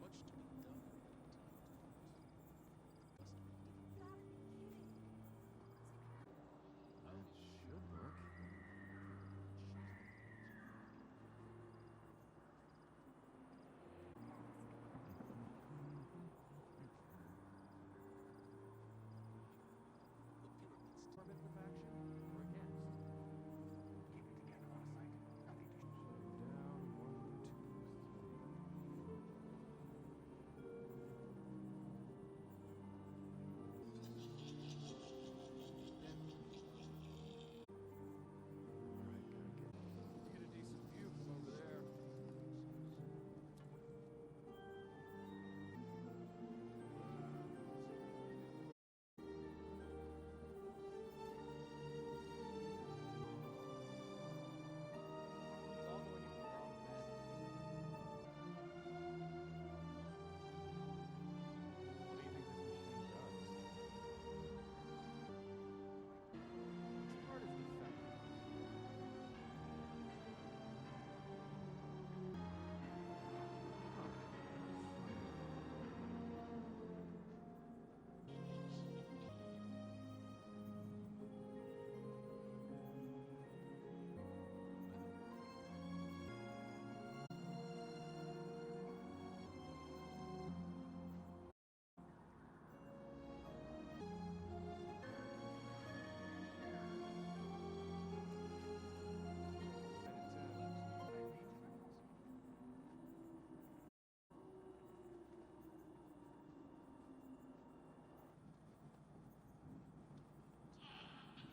Much to be done. It should work. The pyramids. Affirmative action or against? Keep it together, Arcite. Nothing to Shut it down. 1, 2, 3. Alright, gotta get a decent view from over there. It's all going in the wrong bed. What do you think this machine does? This part is defective.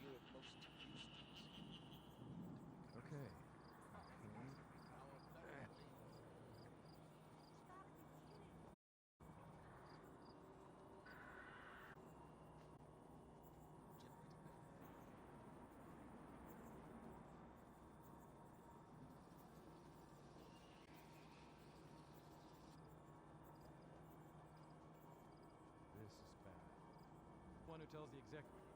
You're of most use to us. Okay. This is bad. One who tells the executive.